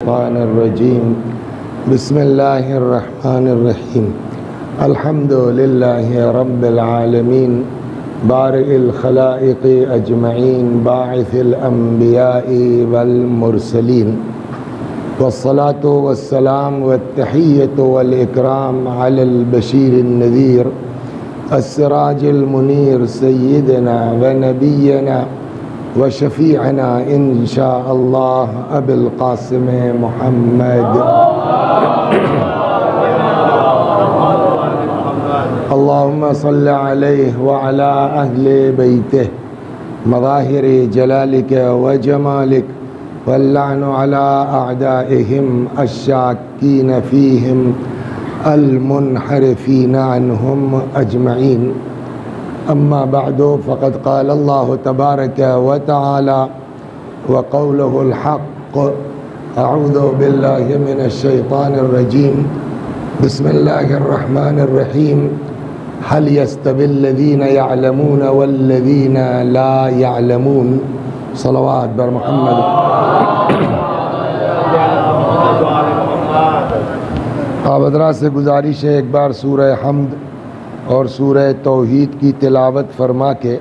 الشيطان الرجيم بسم الله الرحمن الرحيم الحمد لله رب العالمين بارئ الخلائق أجمعين باعث الأنبياء والمرسلين والصلاة والسلام والتحية والإكرام على البشير النذير السراج المنير سيدنا ونبينا وشفيعنا إن شاء الله أبي القاسم محمد اللهم صل عليه وعلى أهل بيته مظاهر جلالك وجمالك واللعن على أعدائهم الشاكين فيهم المنحرفين عنهم أجمعين أما بعد فقد قال الله تبارك وتعالى وقوله الحق أعوذ بالله من الشيطان الرجيم بسم الله الرحمن الرحيم هل يستوي الذين يعلمون والذين لا يعلمون صلوات بر محمد آپ حضرات سے گزارش ہے ایک بار سورہ حمد اور سورہ توحید کی تلاوت فرما کے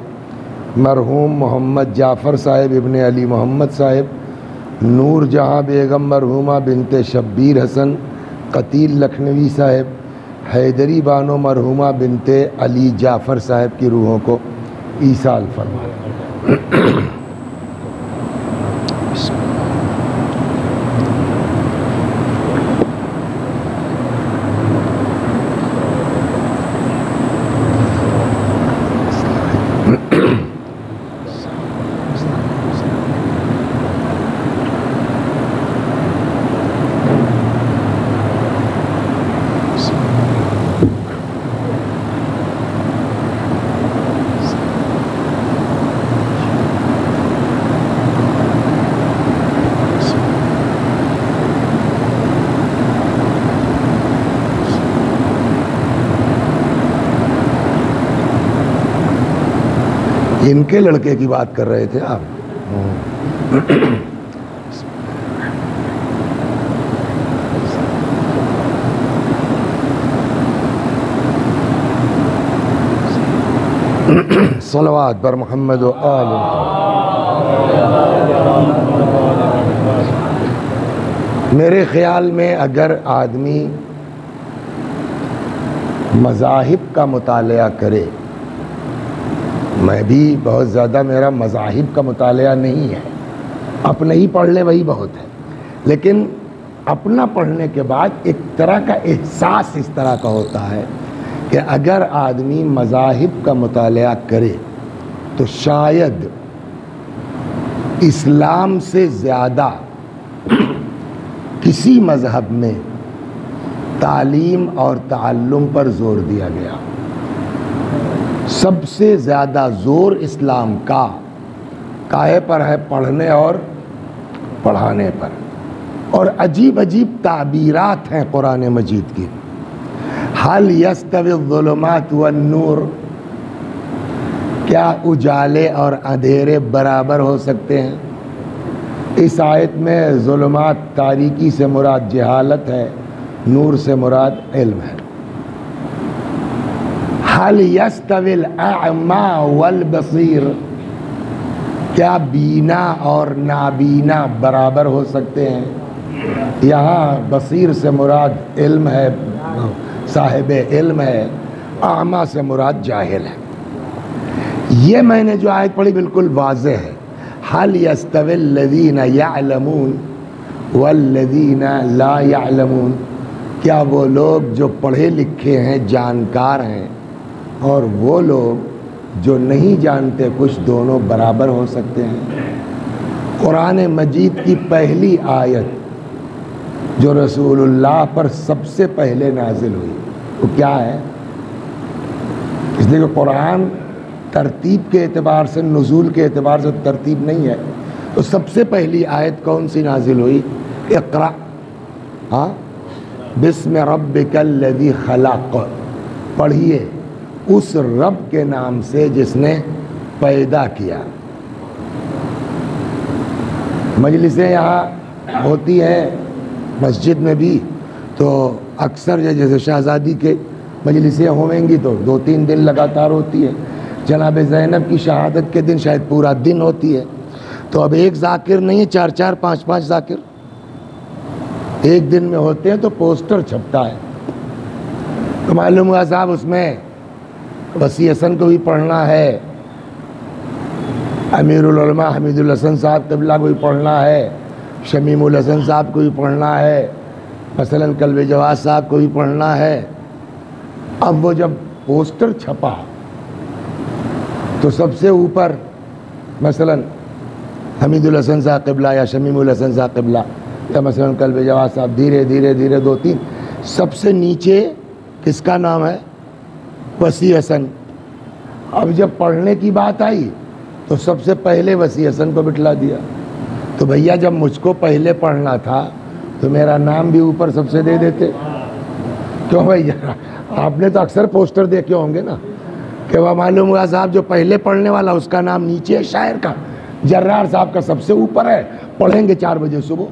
مرحوم محمد جعفر صاحب ابن علی محمد صاحب، نور جہاں بیگم مرحومہ بنت شبیر حسن، قتیل لکھنوی صاحب، حیدری بانو مرحومہ بنت علی جعفر صاحب کی روحوں کو ایصال فرمائے۔ ان کے لڑکے کی بات کر رہے تھے آپ؟ صلوات بر محمد و آل میرے خیال میں اگر آدمی مذاہب کا مطالعہ کرے، میں بھی بہت زیادہ میرا مذاہب کا مطالعہ نہیں ہے، اپنے ہی پڑھ لے وہی بہت ہے، لیکن اپنا پڑھنے کے بعد ایک طرح کا احساس اس طرح کا ہوتا ہے کہ اگر آدمی مذاہب کا مطالعہ کرے تو شاید اسلام سے زیادہ کسی مذہب میں تعلیم اور تعلم پر زور دیا گیا۔ سب سے زیادہ زور اسلام کا کاہے پر ہے؟ پڑھنے اور پڑھانے پر، اور عجیب عجیب تعبیرات ہیں قرآن مجید کی۔ حل یستوی الظلمات والنور، کیا اجالے اور اندھیرے برابر ہو سکتے ہیں؟ اس آیت میں ظلمات تاریکی سے مراد جہالت ہے، نور سے مراد علم ہے۔ حل یستوی الاعمی والبصیر، کیا بینا اور نابینا برابر ہو سکتے ہیں؟ یہاں بصیر سے مراد علم ہے، صاحب علم ہے، اعمی سے مراد جاہل ہے۔ یہ میں نے جو آیت پڑھی بالکل واضح ہے۔ حل یستوی الذین یعلمون والذین لا یعلمون، کیا وہ لوگ جو پڑھے لکھے ہیں، جانکار ہیں، اور وہ لوگ جو نہیں جانتے کچھ، دونوں برابر ہو سکتے ہیں؟ قرآن مجید کی پہلی آیت جو رسول اللہ پر سب سے پہلے نازل ہوئی وہ کیا ہے؟ اس لیے کہ قرآن ترتیب کے اعتبار سے، نزول کے اعتبار سے ترتیب نہیں ہے، تو سب سے پہلی آیت کون سی نازل ہوئی؟ اقرأ بسم ربک الذی خلق، پڑھیے اس رب کے نام سے جس نے پیدا کیا۔ مجلسیں یہاں ہوتی ہیں مسجد میں بھی تو اکثر جیسے شہزادی کے مجلسیں ہوئیں گی تو 2-3 دن لگاتار ہوتی ہے. جناب زینب کی شہادت کے دن شاید پورا دن ہوتی ہے. تو اب ایک ذاکر نہیں ہے، 4-4 5-5 ذاکر ایک دن میں ہوتے ہیں. تو پوسٹر چھپتا ہے تو معلوم ہوا صاحب اس میں وسیع حسن کو بھی پڑھنا ہے، امیر العلماء حمید الحسن صاحب قبلہ کو بھی پڑھنا ہے، شمیم الحسن صاحب کو بھی پڑھنا ہے، مثلا قلب جواد صاحب کو بھی پڑھنا ہے. اب وہ جب پوسٹر چھپا تو سب سے اوپر مثلا حمید الحسن صاحب قبلہ یا شمیم الحسن صاحب قبلہ یا مثلا قلب جواد صاحب، دھیرے دھیرے دھیرے 2-3، سب سے نیچے کس کا نام ہے؟ وسیع حسن. اب جب پڑھنے کی بات آئی تو سب سے پہلے وسیع حسن کو بٹھلا دیا. تو بھیا جب مجھ کو پہلے پڑھنا تھا تو میرا نام بھی اوپر سب سے دے دیتے. کیوں بھیا؟ آپ نے تو اکثر پوسٹر دیکھے ہوں گے نا کہ وہ معلوم ہوا صاحب جو پہلے پڑھنے والا اس کا نام نیچے ہے، شاعر کا جرار صاحب کا سب سے اوپر ہے، پڑھیں گے 4 بجے صبح.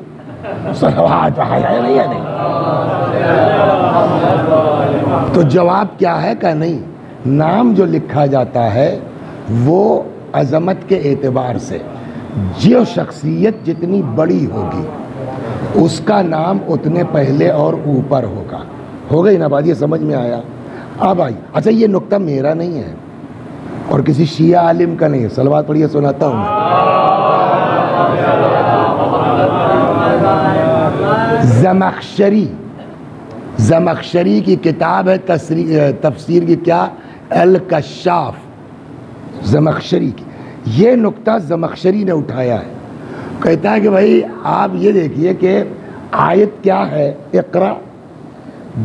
صلوات ہے نہیں ہے نہیں. تو جواب کیا ہے کہ نہیں، نام جو لکھا جاتا ہے وہ عظمت کے اعتبار سے جو شخصیت جتنی بڑی ہوگی اس کا نام اتنے پہلے اور اوپر ہوگا. ہو گئی نا بات؟ یہ سمجھ میں آیا؟ اب آئی. اچھا یہ نقطہ میرا نہیں ہے اور کسی شیعہ عالم کا نہیں ہے، صلوات پڑھیے سناتا ہوں میں. زمخشری کی کتاب ہے تفسیر کی، کیا؟ الکشاف، زمخشری کی. یہ نقطہ زمخشری نے اٹھایا ہے. کہتا ہے کہ بھائی آپ یہ دیکھیے کہ آیت کیا ہے، اقرا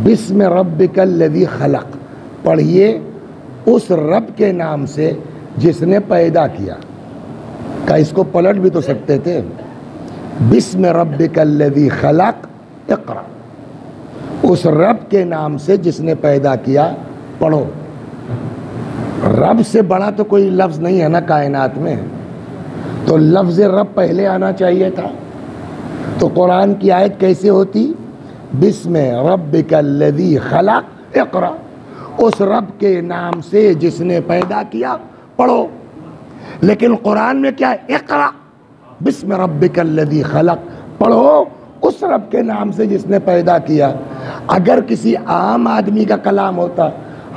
بسم ربک الذی خلق، پڑھیے اس رب کے نام سے جس نے پیدا کیا. کہ اس کو پلٹ بھی تو سکتے تھے، بسم ربک الذی خلق اقرا، اس رب کے نام سے جس نے پیدا کیا پڑھو. رب سے بڑا تو کوئی لفظ نہیں ہے نا کائنات میں، تو لفظ رب پہلے آنا چاہیے تھا. تو قرآن کی آیت کیسے ہوتی؟ بسم ربک الذی خلق اقرا، اس رب کے نام سے جس نے پیدا کیا پڑھو. لیکن قرآن میں کیا ہے؟ اقرا بسم ربک الذی خلق، پڑھو اس رب کے نام سے جس نے پیدا کیا. اگر کسی عام آدمی کا کلام ہوتا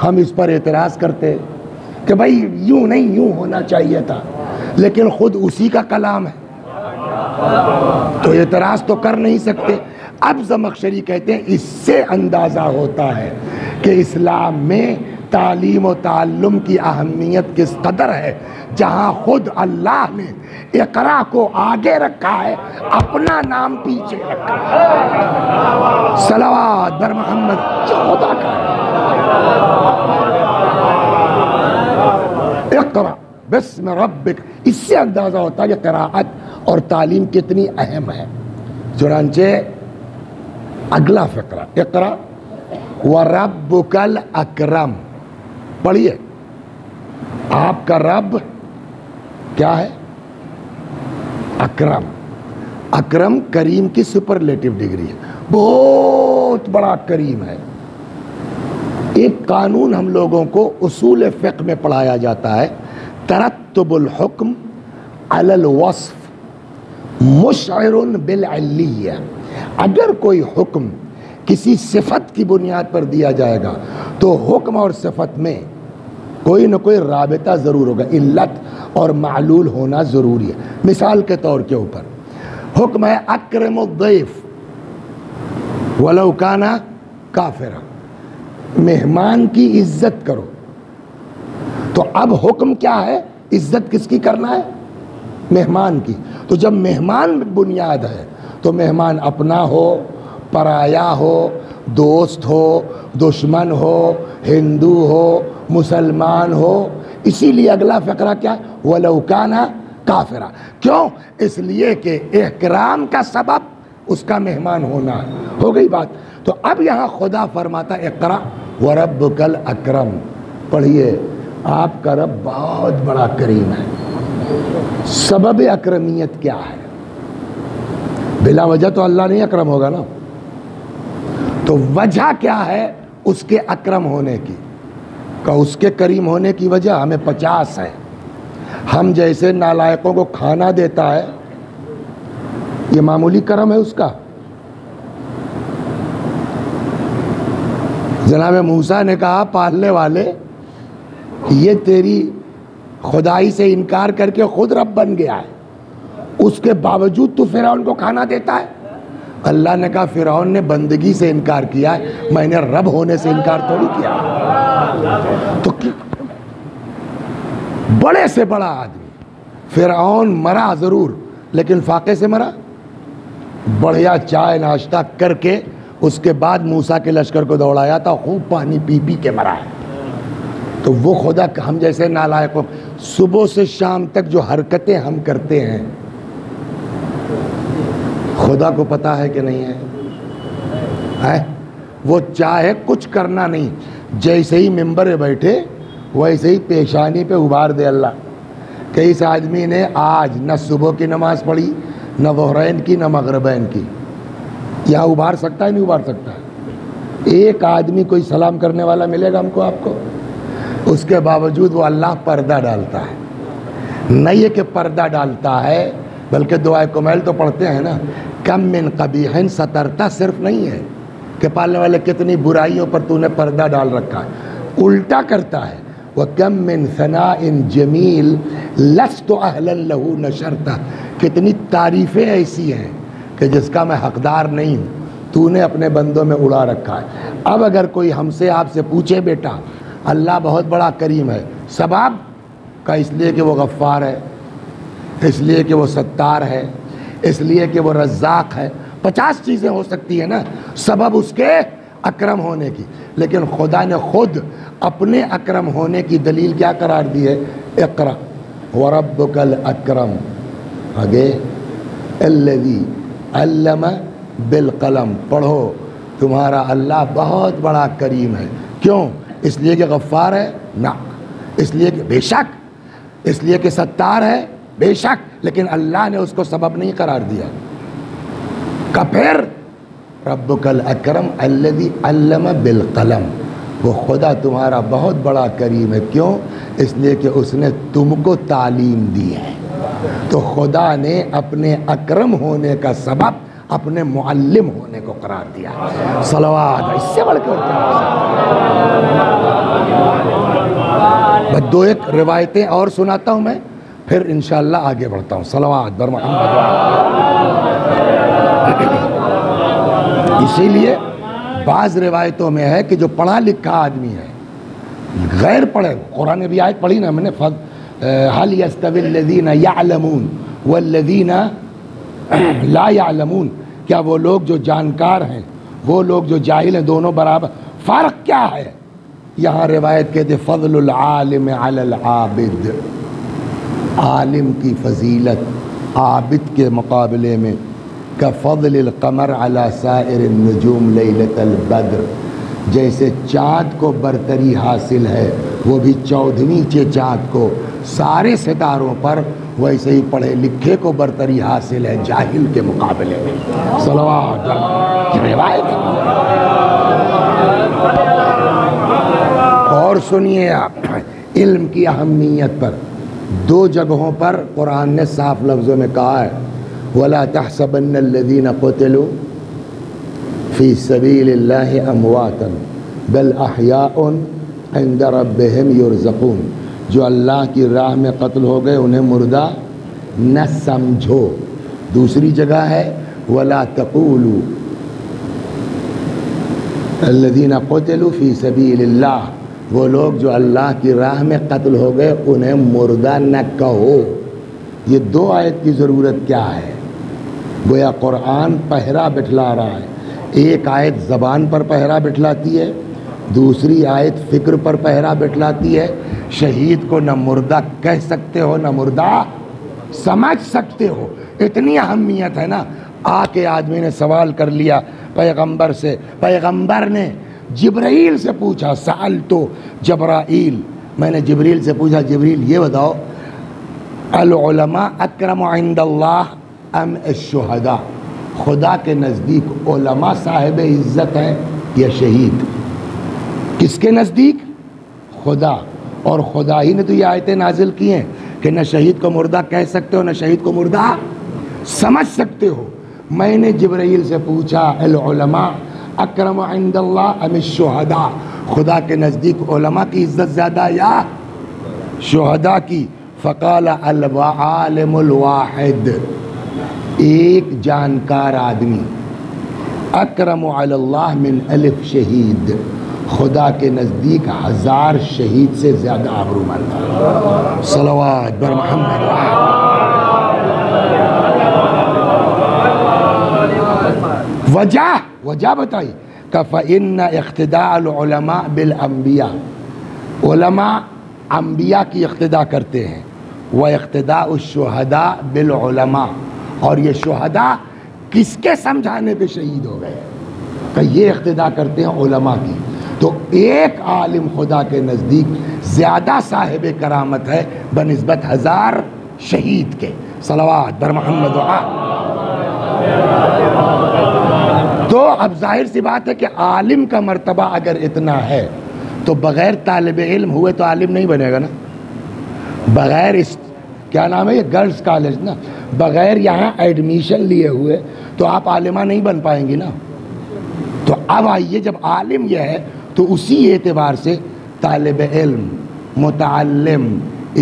ہم اس پر اعتراض کرتے کہ بھائی یوں نہیں، یوں ہونا چاہیے تھا، لیکن خود اسی کا کلام ہے تو اعتراض تو کر نہیں سکتے. اب زمخشری کہتے ہیں اس سے اندازہ ہوتا ہے کہ اسلام میں تعلیم و تعلم کی اہمیت کس قدر ہے، جہاں خود اللہ نے اقرا کو آگے رکھا ہے، اپنا نام پیچھے رکھا ہے. صلوات بر محمد، جو خدا کا ہے. اقرا بسم ربک، اس سے اندازہ ہوتا ہے کہ قراءت اور تعلیم کتنی اہم ہے. چنانچہ اگلا فقرہ، اقرا وربک الاکرم، پڑھیے آپ کا رب کیا ہے؟ اکرم. اکرم کریم کی سپرلیٹو ڈگری ہے، بہت بڑا کریم ہے. ایک قانون ہم لوگوں کو اصول فقہ میں پڑھایا جاتا ہے، ترتب الحکم علی الوصف مشعر بالعلیہ. اگر کوئی حکم کسی صفت کی بنیاد پر دیا جائے گا تو حکم اور صفت میں کوئی نہ کوئی رابطہ ضرور ہوگا، علت اور معلول ہونا ضروری ہے. مثال کے طور کے اوپر حکم ہے اکرم الضیف ولو کان کافرا، مہمان کی عزت کرو. تو اب حکم کیا ہے؟ عزت کس کی کرنا ہے؟ مہمان کی. تو جب مہمان بنیاد ہے تو مہمان اپنا ہو، پرایا ہو، دوست ہو، دشمن ہو، ہندو ہو، مسلمان ہو. اسی لیے اگلا فقرہ کیا؟ وَلَوْ كَانَ کافرا. کیوں؟ اس لیے کہ احترام کا سبب اس کا مہمان ہونا. ہو گئی بات. تو اب یہاں خدا فرماتا اقرا وربک الاکرم، پڑھیے آپ کا رب بہت بڑا کریم ہے. سبب اکرمیت کیا ہے؟ بلا وجہ تو اللہ نہیں اکرم ہوگا نا. تو وجہ کیا ہے اس کے اکرم ہونے کی؟ کہ اس کے کریم ہونے کی وجہ ہمیں 50 ہے. ہم جیسے نالائقوں کو کھانا دیتا ہے، یہ معمولی کرم ہے اس کا. جناب موسیٰ نے کہا پالنے والے یہ تیری خدائی سے انکار کر کے خود رب بن گیا ہے، اس کے باوجود تو فرعون کو کھانا دیتا ہے. اللہ نے کہا فرعون نے بندگی سے انکار کیا ہے، میں نے رب ہونے سے انکار تھوڑی کیا. تو بڑے سے بڑا آدمی فرعون مرا ضرور، لیکن فاقے سے مرا. بڑھیا چائے ناشتہ کر کے اس کے بعد موسیٰ کے لشکر کو دوڑایا تھا، خوب پانی پی پی کے مرا ہے. تو وہ خدا ہم جیسے نالائقوں صبح سے شام تک جو حرکتیں ہم کرتے ہیں خدا کو پتا ہے کہ نہیں ہے؟ وہ چاہے کچھ کرنا نہیں، جیسے ہی ممبر پہ بیٹھے ویسے ہی پیشانی پہ ابھار دے اللہ. کہ اس آدمی نے آج نہ صبح کی نماز پڑھی، نہ ظہرین کی، نہ مغربین کی. یہاں ابھار سکتا ہے نہیں ابھار سکتا ہے؟ ایک آدمی کوئی سلام کرنے والا ملے گا ہم کو آپ کو؟ اس کے باوجود وہ اللہ پردہ ڈالتا ہے. نہیں یہ کہ پردہ ڈالتا ہے بلکہ دعائے کمیل تو پڑھتے ہیں نا، کم من قبیح سترتا، صرف نہیں ہے کہ پالنے والے کتنی برائیوں پر تو نے پردہ ڈال رکھا ہے، الٹا کرتا ہے. وَكَم مِّن ثَنَاءٍ جَمِيلٍ لَسْتُ أَهْلًا لَهُ نَشَرْتَ، کتنی تعریفیں ایسی ہیں کہ جس کا میں حقدار نہیں ہوں، تو نے اپنے بندوں میں اڑا رکھا ہے. اب اگر کوئی ہم سے آپ سے پوچھے بیٹا اللہ بہت بڑا کریم ہے، سبب کا اس لیے کہ وہ غفار ہے، اس لیے کہ وہ ستار ہے، اس لیے کہ وہ رزاق ہے. 50 چیزیں ہو سکتی ہیں نا سبب اس کے اکرم ہونے کی، لیکن خدا نے خود اپنے اکرم ہونے کی دلیل کیا قرار دی ہے؟ اقرا وربک الاکرم، آگے الذی علم بالقلم، پڑھو تمہارا اللہ بہت بڑا کریم ہے. کیوں؟ اس لیے کہ غفار ہے؟ نہ. اس لیے کہ بے شک، اس لیے کہ ستار ہے؟ بے شک، لیکن اللہ نے اس کو سبب نہیں قرار دیا. کہ پھر ربک الاکرم الذی علم بالقلم، وہ خدا تمہارا بہت بڑا کریم ہے. کیوں؟ اس لیے کہ اس نے تم کو تعلیم دی ہے. تو خدا نے اپنے اکرم ہونے کا سبب اپنے معلم ہونے کو قرار دیا. صلوات، اس سے بڑھ کے اور کیا ہو سکتا ہے؟ بس 2 ایک روایتیں اور سناتا ہوں میں، پھر انشاءاللہ آگے بڑھتا ہوں. صلوات بر محمد. اسی لیے بعض روایتوں میں ہے کہ جو پڑھا لکھا آدمی ہے، غیر پڑھے، قرآن نے بھی آیت پڑھی نا میں نے، هل يستوي الذين يعلمون والذين لا يعلمون، کیا وہ لوگ جو جانکار ہیں وہ لوگ جو جاہل ہیں دونوں برابر؟ فرق کیا ہے؟ یہاں روایت کہتے فضل العالم علی العابد، عالم کی فضیلت عابد کے مقابلے میں کفضل القمر علی سائر النجوم لیلۃ البدر، جیسے چاند کو برتری حاصل ہے وہ بھی 14ویں چاند کو سارے ستاروں پر، ویسے ہی پڑھے لکھے کو برتری حاصل ہے جاہل کے مقابلے میں. صلوات. روایت اور سنیے آپ علم کی اہمیت پر 2 جگہوں پر قرآن نے صاف لفظوں میں کہا ہے وَلَا تَحْسَبَنَّ الَّذِينَ قُتِلُوا فِي سَبِيلِ اللَّهِ أَمْوَاتًا بَلْ أَحْيَاءٌ عِنْدَ رَبِّهِمْ يُرْزَقُونَ، جو اللہ کی راہ میں قتل ہو گئے انہیں مردہ نہ سمجھو. دوسری جگہ ہے وَلَا تَقُولُوا الَّذِينَ قُتِلُوا فِي سَبِيلِ اللَّهِ، وہ لوگ جو اللہ کی راہ میں قتل ہو گئے انہیں مردہ نہ کہو. یہ 2 آیت کی ضرورت کیا ہے؟ گویا قرآن پہرا بٹھلا رہا ہے. ایک آیت زبان پر پہرا بٹھلاتی ہے، دوسری آیت فکر پر پہرا بٹھلاتی ہے. شہید کو نہ مردہ کہہ سکتے ہو نہ مردہ سمجھ سکتے ہو. اتنی اہمیت ہے نا. آ کے آدمی نے سوال کر لیا پیغمبر سے، پیغمبر نے جبرائیل سے پوچھا، سألتو جبرائیل، میں نے جبریل سے پوچھا جبریل یہ بتاؤ العلماء اکرم عند اللہ ام الشہداء، خدا کے نزدیک علماء صاحب عزت ہیں یا شہید؟ کس کے نزدیک؟ خدا. اور خدا ہی نے تو یہ آیتیں نازل کی ہیں کہ نہ شہید کو مردہ کہہ سکتے ہو نہ شہید کو مردہ سمجھ سکتے ہو. میں نے جبرائیل سے پوچھا العلماء اکرم عند اللہ ام الشہداء، خدا کے نزدیک علماء کی عزت زیادہ یا شہداء کی؟ فقال العالم الواحد، ایک جانکار آدمی اکرم علی اللہ من الف شہید، خدا کے نزدیک 1000 شہید سے زیادہ آبرومند ہے. صلوات بر محمد. وجہ بتائی کہ فَإِنَّ اقتداء العلماء بالانبیاء، علماء انبیاء کی اقتداء کرتے ہیں. وَاقْتِدَاءُ الشُّهَدَاء بِالْعُلَمَاء، اور یہ شہداء کس کے سمجھانے پہ شہید ہو گئے؟ کہ یہ اقتداء کرتے ہیں علماء کی. تو ایک عالم خدا کے نزدیک زیادہ صاحب کرامت ہے بنسبت 1000 شہید کے. صلوات بر محمد. تو اب ظاہر سی بات ہے کہ عالم کا مرتبہ اگر اتنا ہے تو بغیر طالب علم ہوئے تو عالم نہیں بنے گا نا. بغیر کیا نام ہے یہ گرلز کالج نا، بغیر یہاں ایڈمیشن لیے ہوئے تو آپ عالمہ نہیں بن پائیں گی نا. تو اب آئیے جب عالم یہ ہے تو اسی اعتبار سے طالب علم، متعلم،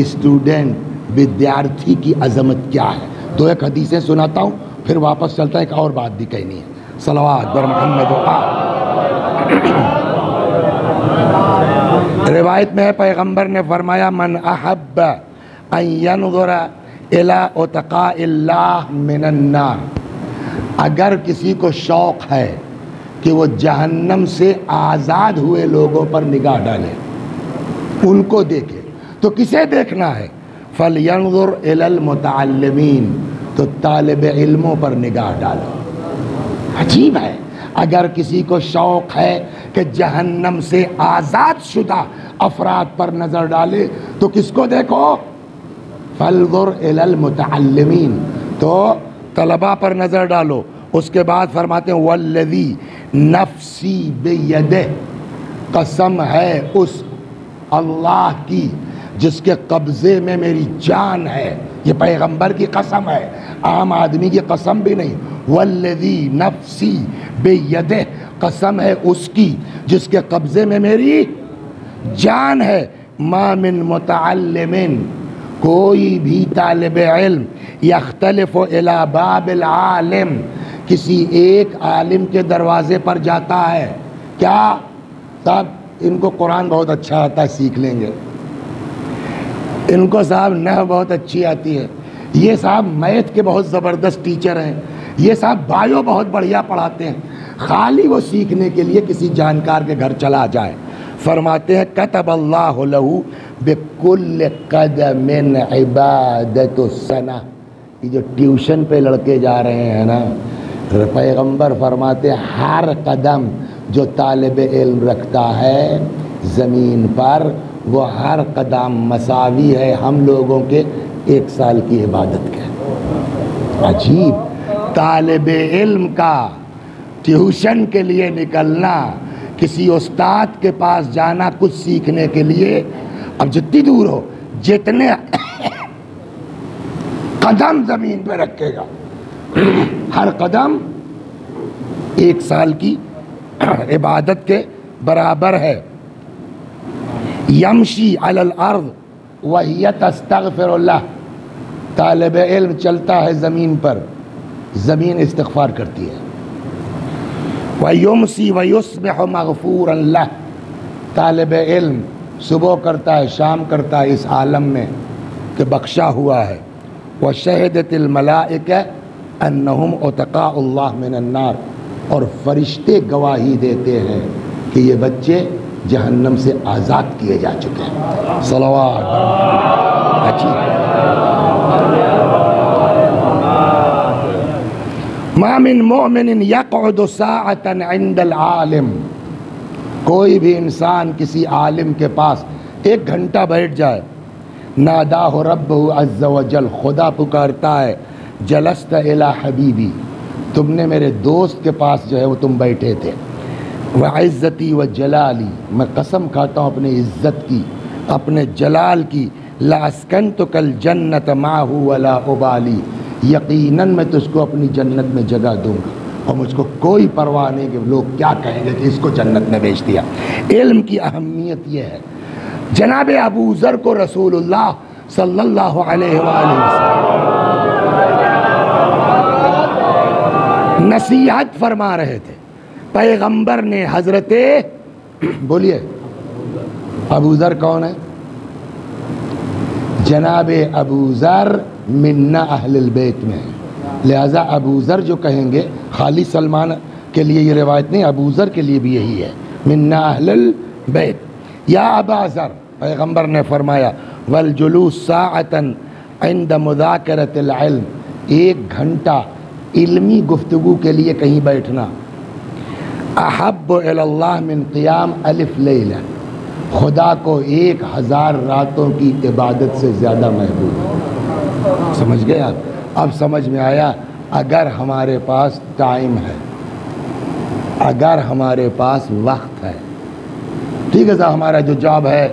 اسٹوڈنٹ، ودیارتھی کی عظمت کیا ہے. تو ایک حدیثیں سناتا ہوں پھر واپس چلتا ہے، ایک اور بات بھی کہنی ہے. صلوات بر محمد. روایت میں ہے پیغمبر نے فرمایا من احب ان ينظر الى اتقاء اللہ من النار، اگر کسی کو شوق ہے کہ وہ جہنم سے آزاد ہوئے لوگوں پر نگاہ ڈالے، ان کو دیکھے، تو کسے دیکھنا ہے؟ فَلْيَنْظُرْ إِلَى الْمُتَعَلِّمِينَ، تو طالب علموں پر نگاہ ڈالو. عجیب ہے، اگر کسی کو شوق ہے کہ جہنم سے آزاد شدہ افراد پر نظر ڈالے تو کس کو دیکھو؟ فَلْيَنْظُرْ إِلَى الْمُتَعَلِّمِينَ، تو طلباء پر نظر ڈالو. اس کے بعد فرماتے ہیں والذی نفسی بیدہ، قسم ہے اس اللہ کی جس کے قبضے میں میری جان ہے. یہ پیغمبر کی قسم ہے، عام آدمی کی قسم بھی نہیں. والذی نفسی بیدہ، قسم ہے اس کی جس کے قبضے میں میری جان ہے. ما من متعلم، کوئی بھی طالب علم یختلف الی باب العالم، کسی ایک عالم کے دروازے پر جاتا ہے. کیا صاحب ان کو قرآن بہت اچھا آتا ہے، سیکھ لیں گے. ان کو صاحب نحو بہت اچھی آتی ہے. یہ صاحب میتھ کے بہت زبردست ٹیچر ہیں. یہ صاحب بایو بہت بڑھیا پڑھاتے ہیں. خالی وہ سیکھنے کے لیے کسی جانکار کے گھر چلا جائے. فرماتے ہیں کتب اللہ لہ بکل قدم عبادت السنہ. یہ جو ٹیوشن پہ لڑکے جا رہے ہیں نا، پیغمبر فرماتے ہیں ہر قدم جو طالب علم رکھتا ہے زمین پر، وہ ہر قدم مساوی ہے ہم لوگوں کے 1 سال کی عبادت کے. عجیب، طالب علم کا ٹیوشن کے لیے نکلنا، کسی استاد کے پاس جانا کچھ سیکھنے کے لیے، اب جتنی دور ہو جتنے قدم زمین پہ رکھے گا ہر قدم 1 سال کی عبادت کے برابر ہے. یمشی علی الارض وہی تستغفر اللہ، طالب علم چلتا ہے زمین پر، زمین استغفار کرتی ہے. وَيُمْسِي وَيُصْبِحُ مَغْفُورًا لَهُ، طالب علم صبح کرتا ہے شام کرتا ہے اس عالم میں کہ بخشا ہوا ہے. وَشَهِدَتِ الْمَلَائِكَةُ أَنَّهُمْ عُتَقَاءُ اللَّهِ مِنَ النَّارِ، اور فرشتے گواہی دیتے ہیں کہ یہ بچے جہنم سے آزاد کیے جا چکے ہیں. صلوات. ما من مؤمن یقعد ساعة عند العالم، کوئی بھی انسان کسی عالم کے پاس 1 گھنٹہ بیٹھ جائے. ناداہ ربہ عز وجل، خدا پکارتا ہے جلست الی حبیبی، تم نے میرے دوست کے پاس جو ہے وہ تم بیٹھے تھے. وعزتی و جلالی، میں قسم کھاتا ہوں اپنی عزت کی، اپنے جلال کی، لاسکنتک الجنت معہ ولا ابالی، یقیناً میں تجھ کو اپنی جنت میں جگہ دوں گا اور مجھ کو کوئی پرواہ نہیں کہ لوگ کیا کہیں گے کہ اس کو جنت میں بیچ دیا۔ علم کی اہمیت یہ ہے۔ جناب ابو ذر کو رسول اللہ صلی اللہ علیہ وآلہ وسلم نصیحت فرما رہے تھے۔ پیغمبر نے حضرت بولیے ابو ذر کون ہے؟ جناب ابو ذر من اہل البیت میں ہے، لہذا ابو ذر جو کہیں گے، خالی سلمان کے لیے یہ روایت نہیں، ابو ذر کے لیے بھی یہی ہے، من اہل البیت۔ یا ابا ذر، پیغمبر نے فرمایا والجلوس ساعتاً عند مذاکرۃ العلم، ایک گھنٹہ علمی گفتگو کے لیے کہیں بیٹھنا، احب الی اللہ من قیام الف لیلہ، خدا کو 1000 راتوں کی عبادت سے زیادہ محبوب ہے۔ سمجھ گئے آپ؟ اب سمجھ میں آیا، اگر ہمارے پاس ٹائم ہے، اگر ہمارے پاس وقت ہے، ٹھیک ہے صاحب، ہمارا جو جاب ہے،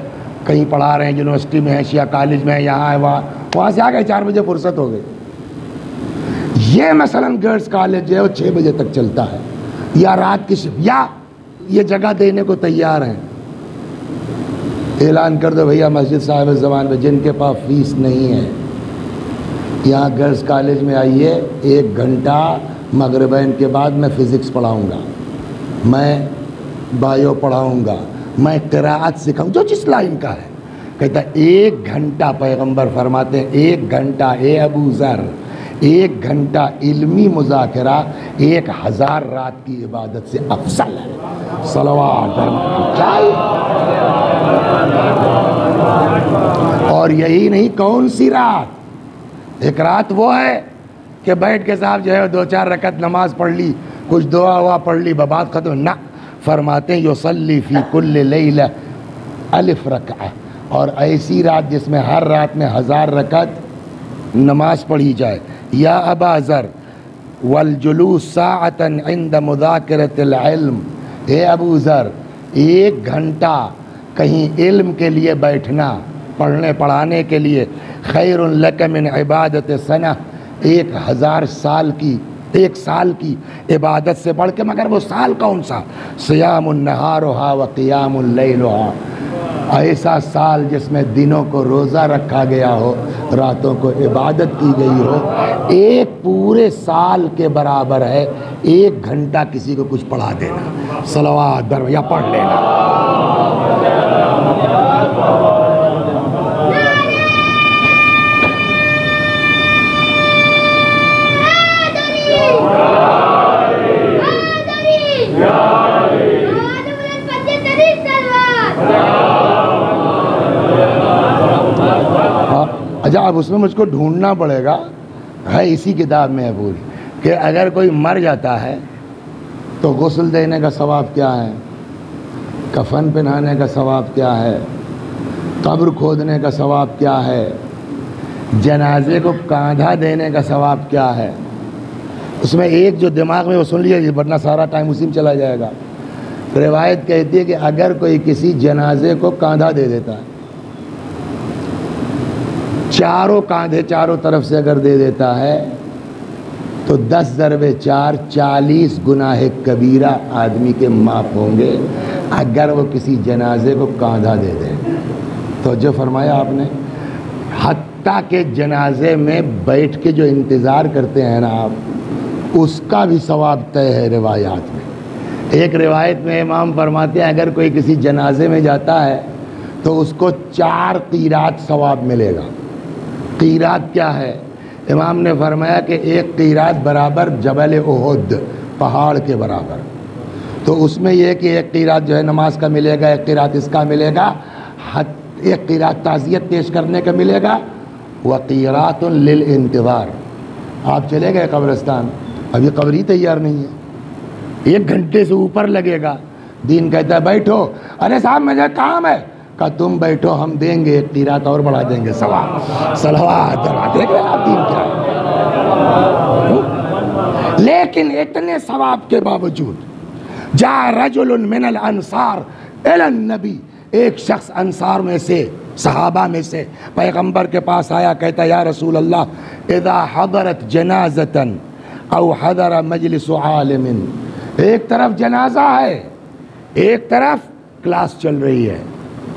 کہیں پڑھا رہے ہیں، یونیورسٹی میں ہے، شیعہ کالج میں ہے، یہاں ہے، وہاں سے آ گئے 4 بجے فرصت ہو گئی، یہ مثلاً گرلز کالج ہے وہ 6 بجے تک چلتا ہے، یا رات کی شفٹ، یا یہ جگہ دینے کو تیار ہیں، اعلان کر دو بھیا مسجد صاحب زمان میں جن کے پاس فیس نہیں ہے یہاں گرلز کالج میں آئیے، 1 گھنٹہ مغربین کے بعد میں فزکس پڑھاؤں گا، میں بایو پڑھاؤں گا، میں قراءت سکھاؤں، جو جس لائن کا ہے۔ کہتا ہے 1 گھنٹہ، پیغمبر فرماتے ہیں 1 گھنٹہ، اے ابو ذر، 1 گھنٹہ علمی مذاکرہ 1000 رات کی عبادت سے افضل ہے۔ صلوات چاہیے۔ اور یہی نہیں، کون سی رات؟ ایک رات وہ ہے کہ بیٹھ کے صاحب جو ہے 2-4 رکعت نماز پڑھ لی، کچھ دعا ہوا پڑھ لی، بات ختم۔ نہ، فرماتے ہیں یصلی فی کل لیلہ 1000 رکعہ، اور ایسی رات جس میں ہر رات میں 1000 رکعت نماز پڑھی جائے۔ یا ابا ذر والجلوس ساعتا عند مذاکرۃ العلم، اے ابو ذر 1 گھنٹہ کہیں علم کے لیے بیٹھنا، پڑھنے پڑھانے کے لیے، خیر لک من عبادت سنہ، 1000 سال کی، 1 سال کی عبادت سے بڑھ کے، مگر وہ سال کون سا؟ صیام النہارھا و قیام اللیلھا، ایسا سال جس میں دنوں کو روزہ رکھا گیا ہو، راتوں کو عبادت کی گئی ہو، 1 پورے سال کے برابر ہے 1 گھنٹہ کسی کو کچھ پڑھا دینا، صلوات در یا پڑھ لینا۔ اچھا، اب اس میں مجھ کو ڈھونڈنا پڑے گا، ہے اسی کتاب میں ہے پوری، کہ اگر کوئی مر جاتا ہے تو غسل دینے کا ثواب کیا ہے، کفن پہنانے کا ثواب کیا ہے، قبر کھودنے کا ثواب کیا ہے، جنازے کو کاندھا دینے کا ثواب کیا ہے۔ اس میں ایک جو دماغ میں وہ سن لیا، ورنہ سارا ٹائم اسی میں چلا جائے گا۔ روایت کہتی ہے کہ اگر کوئی کسی جنازے کو کاندھا دے دیتا ہے، چاروں کاندھے چاروں طرف سے اگر دے دیتا ہے تو 10 ضرب 4 40 گناہ کبیرہ آدمی کے معاف ہوں گے اگر وہ کسی جنازے کو کاندھا دے دے۔ تو جو فرمایا آپ نے، حتیٰ کہ جنازے میں بیٹھ کے جو انتظار کرتے ہیں نا آپ، اس کا بھی ثواب طے ہے روایات میں۔ ایک روایت میں امام فرماتے ہیں اگر کوئی کسی جنازے میں جاتا ہے تو اس کو 4 قیرات ثواب ملے گا۔ قیرات کیا ہے؟ امام نے فرمایا کہ 1 قیرات برابر جبل احد، پہاڑ کے برابر۔ تو اس میں یہ کہ 1 قیرات جو ہے نماز کا ملے گا، 1 قیرات اس کا ملے گا، 1 قیرات تعزیت پیش کرنے کا ملے گا، وقیرات للانتظار۔ آپ چلے گئے قبرستان، ابھی قبر ہی تیار نہیں ہے، 1 گھنٹے سے اوپر لگے گا، دین کہتا ہے بیٹھو، ارے صاحب مجھے کام ہے، کہا تم بیٹھو ہم دیں گے 1 قیرات اور بڑھا دیں گے ثواب۔ صلوات دیکھ رہے آپ دین کیا ہے۔ لیکن اتنے ثواب کے باوجود جا رجل من الانصار الی النبی، ایک شخص انصار میں سے، صحابہ میں سے پیغمبر کے پاس آیا، کہتا یا رسول اللہ اذا حضرت جنازتا او حضر مجلس عالم، ایک طرف جنازہ ہے، ایک طرف کلاس چل رہی ہے،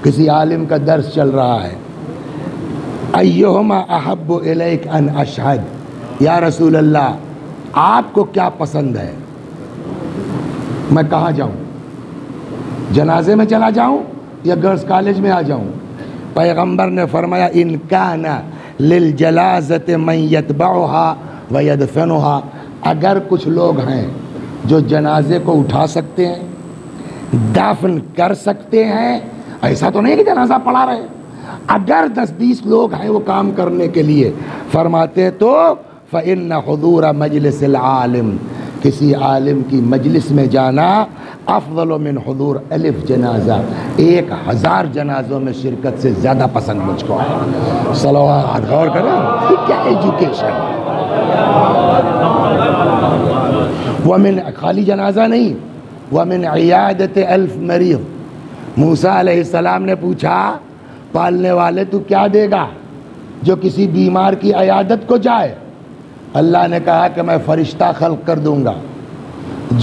کسی عالم کا درس چل رہا ہے، ایہما احب الیک ان اشہد، یا رسول اللہ آپ کو کیا پسند ہے، میں کہاں جاؤں، جنازے میں چلا جاؤں یا گرلز کالج میں آ جاؤں؟ پیغمبر نے فرمایا ان کان للجلازۃ من یتبعها ویدفنها، اگر کچھ لوگ ہیں جو جنازے کو اٹھا سکتے ہیں، دفن کر سکتے ہیں، ایسا تو نہیں کہ جنازہ پڑھا رہے، اگر 10-20 لوگ ہیں وہ کام کرنے کے لیے، فرماتے تو فإن حضور مجلس العالم، کسی عالم کی مجلس میں جانا افضل من حضور 1000 جنازہ، 1000 جنازوں میں شرکت سے زیادہ پسند مجھ کو ہے۔ صلوات، غور کریں یہ کیا ایجوکیشن، ومن خالی جنازہ نہیں، ومن عیادت 1000 مریض، موسیٰ علیہ السلام نے پوچھا پالنے والے تو کیا دے گا جو کسی بیمار کی عیادت کو جائے؟ اللہ نے کہا کہ میں فرشتہ خلق کر دوں گا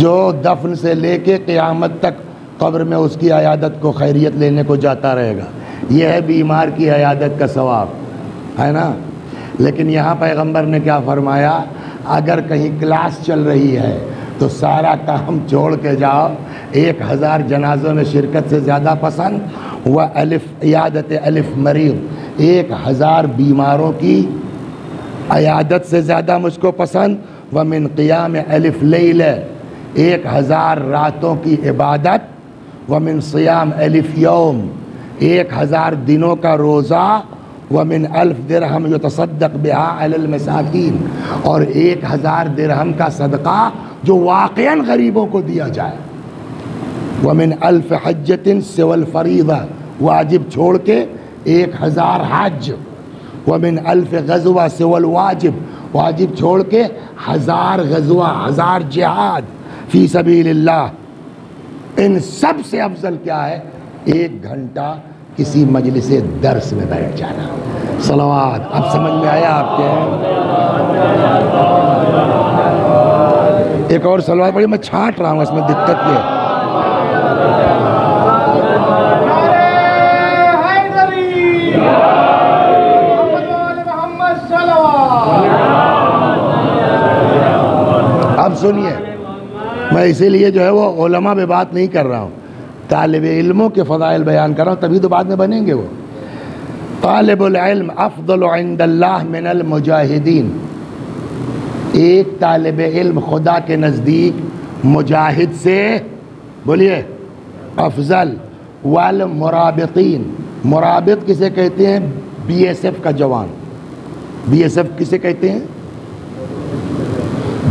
جو دفن سے لے کے قیامت تک قبر میں اس کی عیادت کو خیریت لینے کو جاتا رہے گا، یہ ہے بیمار کی عیادت کا ثواب، ہے نا؟ لیکن یہاں پیغمبر نے کیا فرمایا، اگر کہیں کلاس چل رہی ہے تو سارا کام چھوڑ کے جاؤ، 1000 جنازوں میں شرکت سے زیادہ پسند، وہ عیادت 1000 مریض، 1000 بیماروں کی عیادت سے زیادہ مجھ کو پسند، ومن قیام 1000 لیلہ، 1000 راتوں کی عبادت، ومن صیام 1000 یوم، 1000 دنوں کا روزہ، ومن 1000 درہم یتصدق بها علی المساکین، اور 1000 درہم کا صدقہ جو واقعاً غریبوں کو دیا جائے، ومن 1000 حجۃ سوى الفریضہ، واجب چھوڑ کے 1000 حج، ومن 1000 غزوہ سوى الواجب، واجب چھوڑ کے 1000 غزوہ، 1000 جہاد فی سبیل اللہ۔ ان سب سے افضل کیا ہے؟ 1 گھنٹہ کسی مجلس درس میں بیٹھ جانا۔ صلوات، اب سمجھ میں آیا آپ کے؟ ایک اور صلوات پڑھی، میں چھانٹ رہا ہوں، اس میں دقت یہ ہے۔ اب سنیے، میں اسی لیے جو ہے وہ علماء پہ بات نہیں کر رہا ہوں، طالب علموں کے فضائل بیان کر رہا ہوں، تبھی تو بعد میں بنیں گے وہ۔ طالب العلم افضل عند اللہ من المجاہدین، ایک طالب علم خدا کے نزدیک مجاہد سے، بولیے، افضل، والمرابطین، مرابط کسے کہتے ہیں؟ BSF کا جوان، BSF کسے کہتے ہیں؟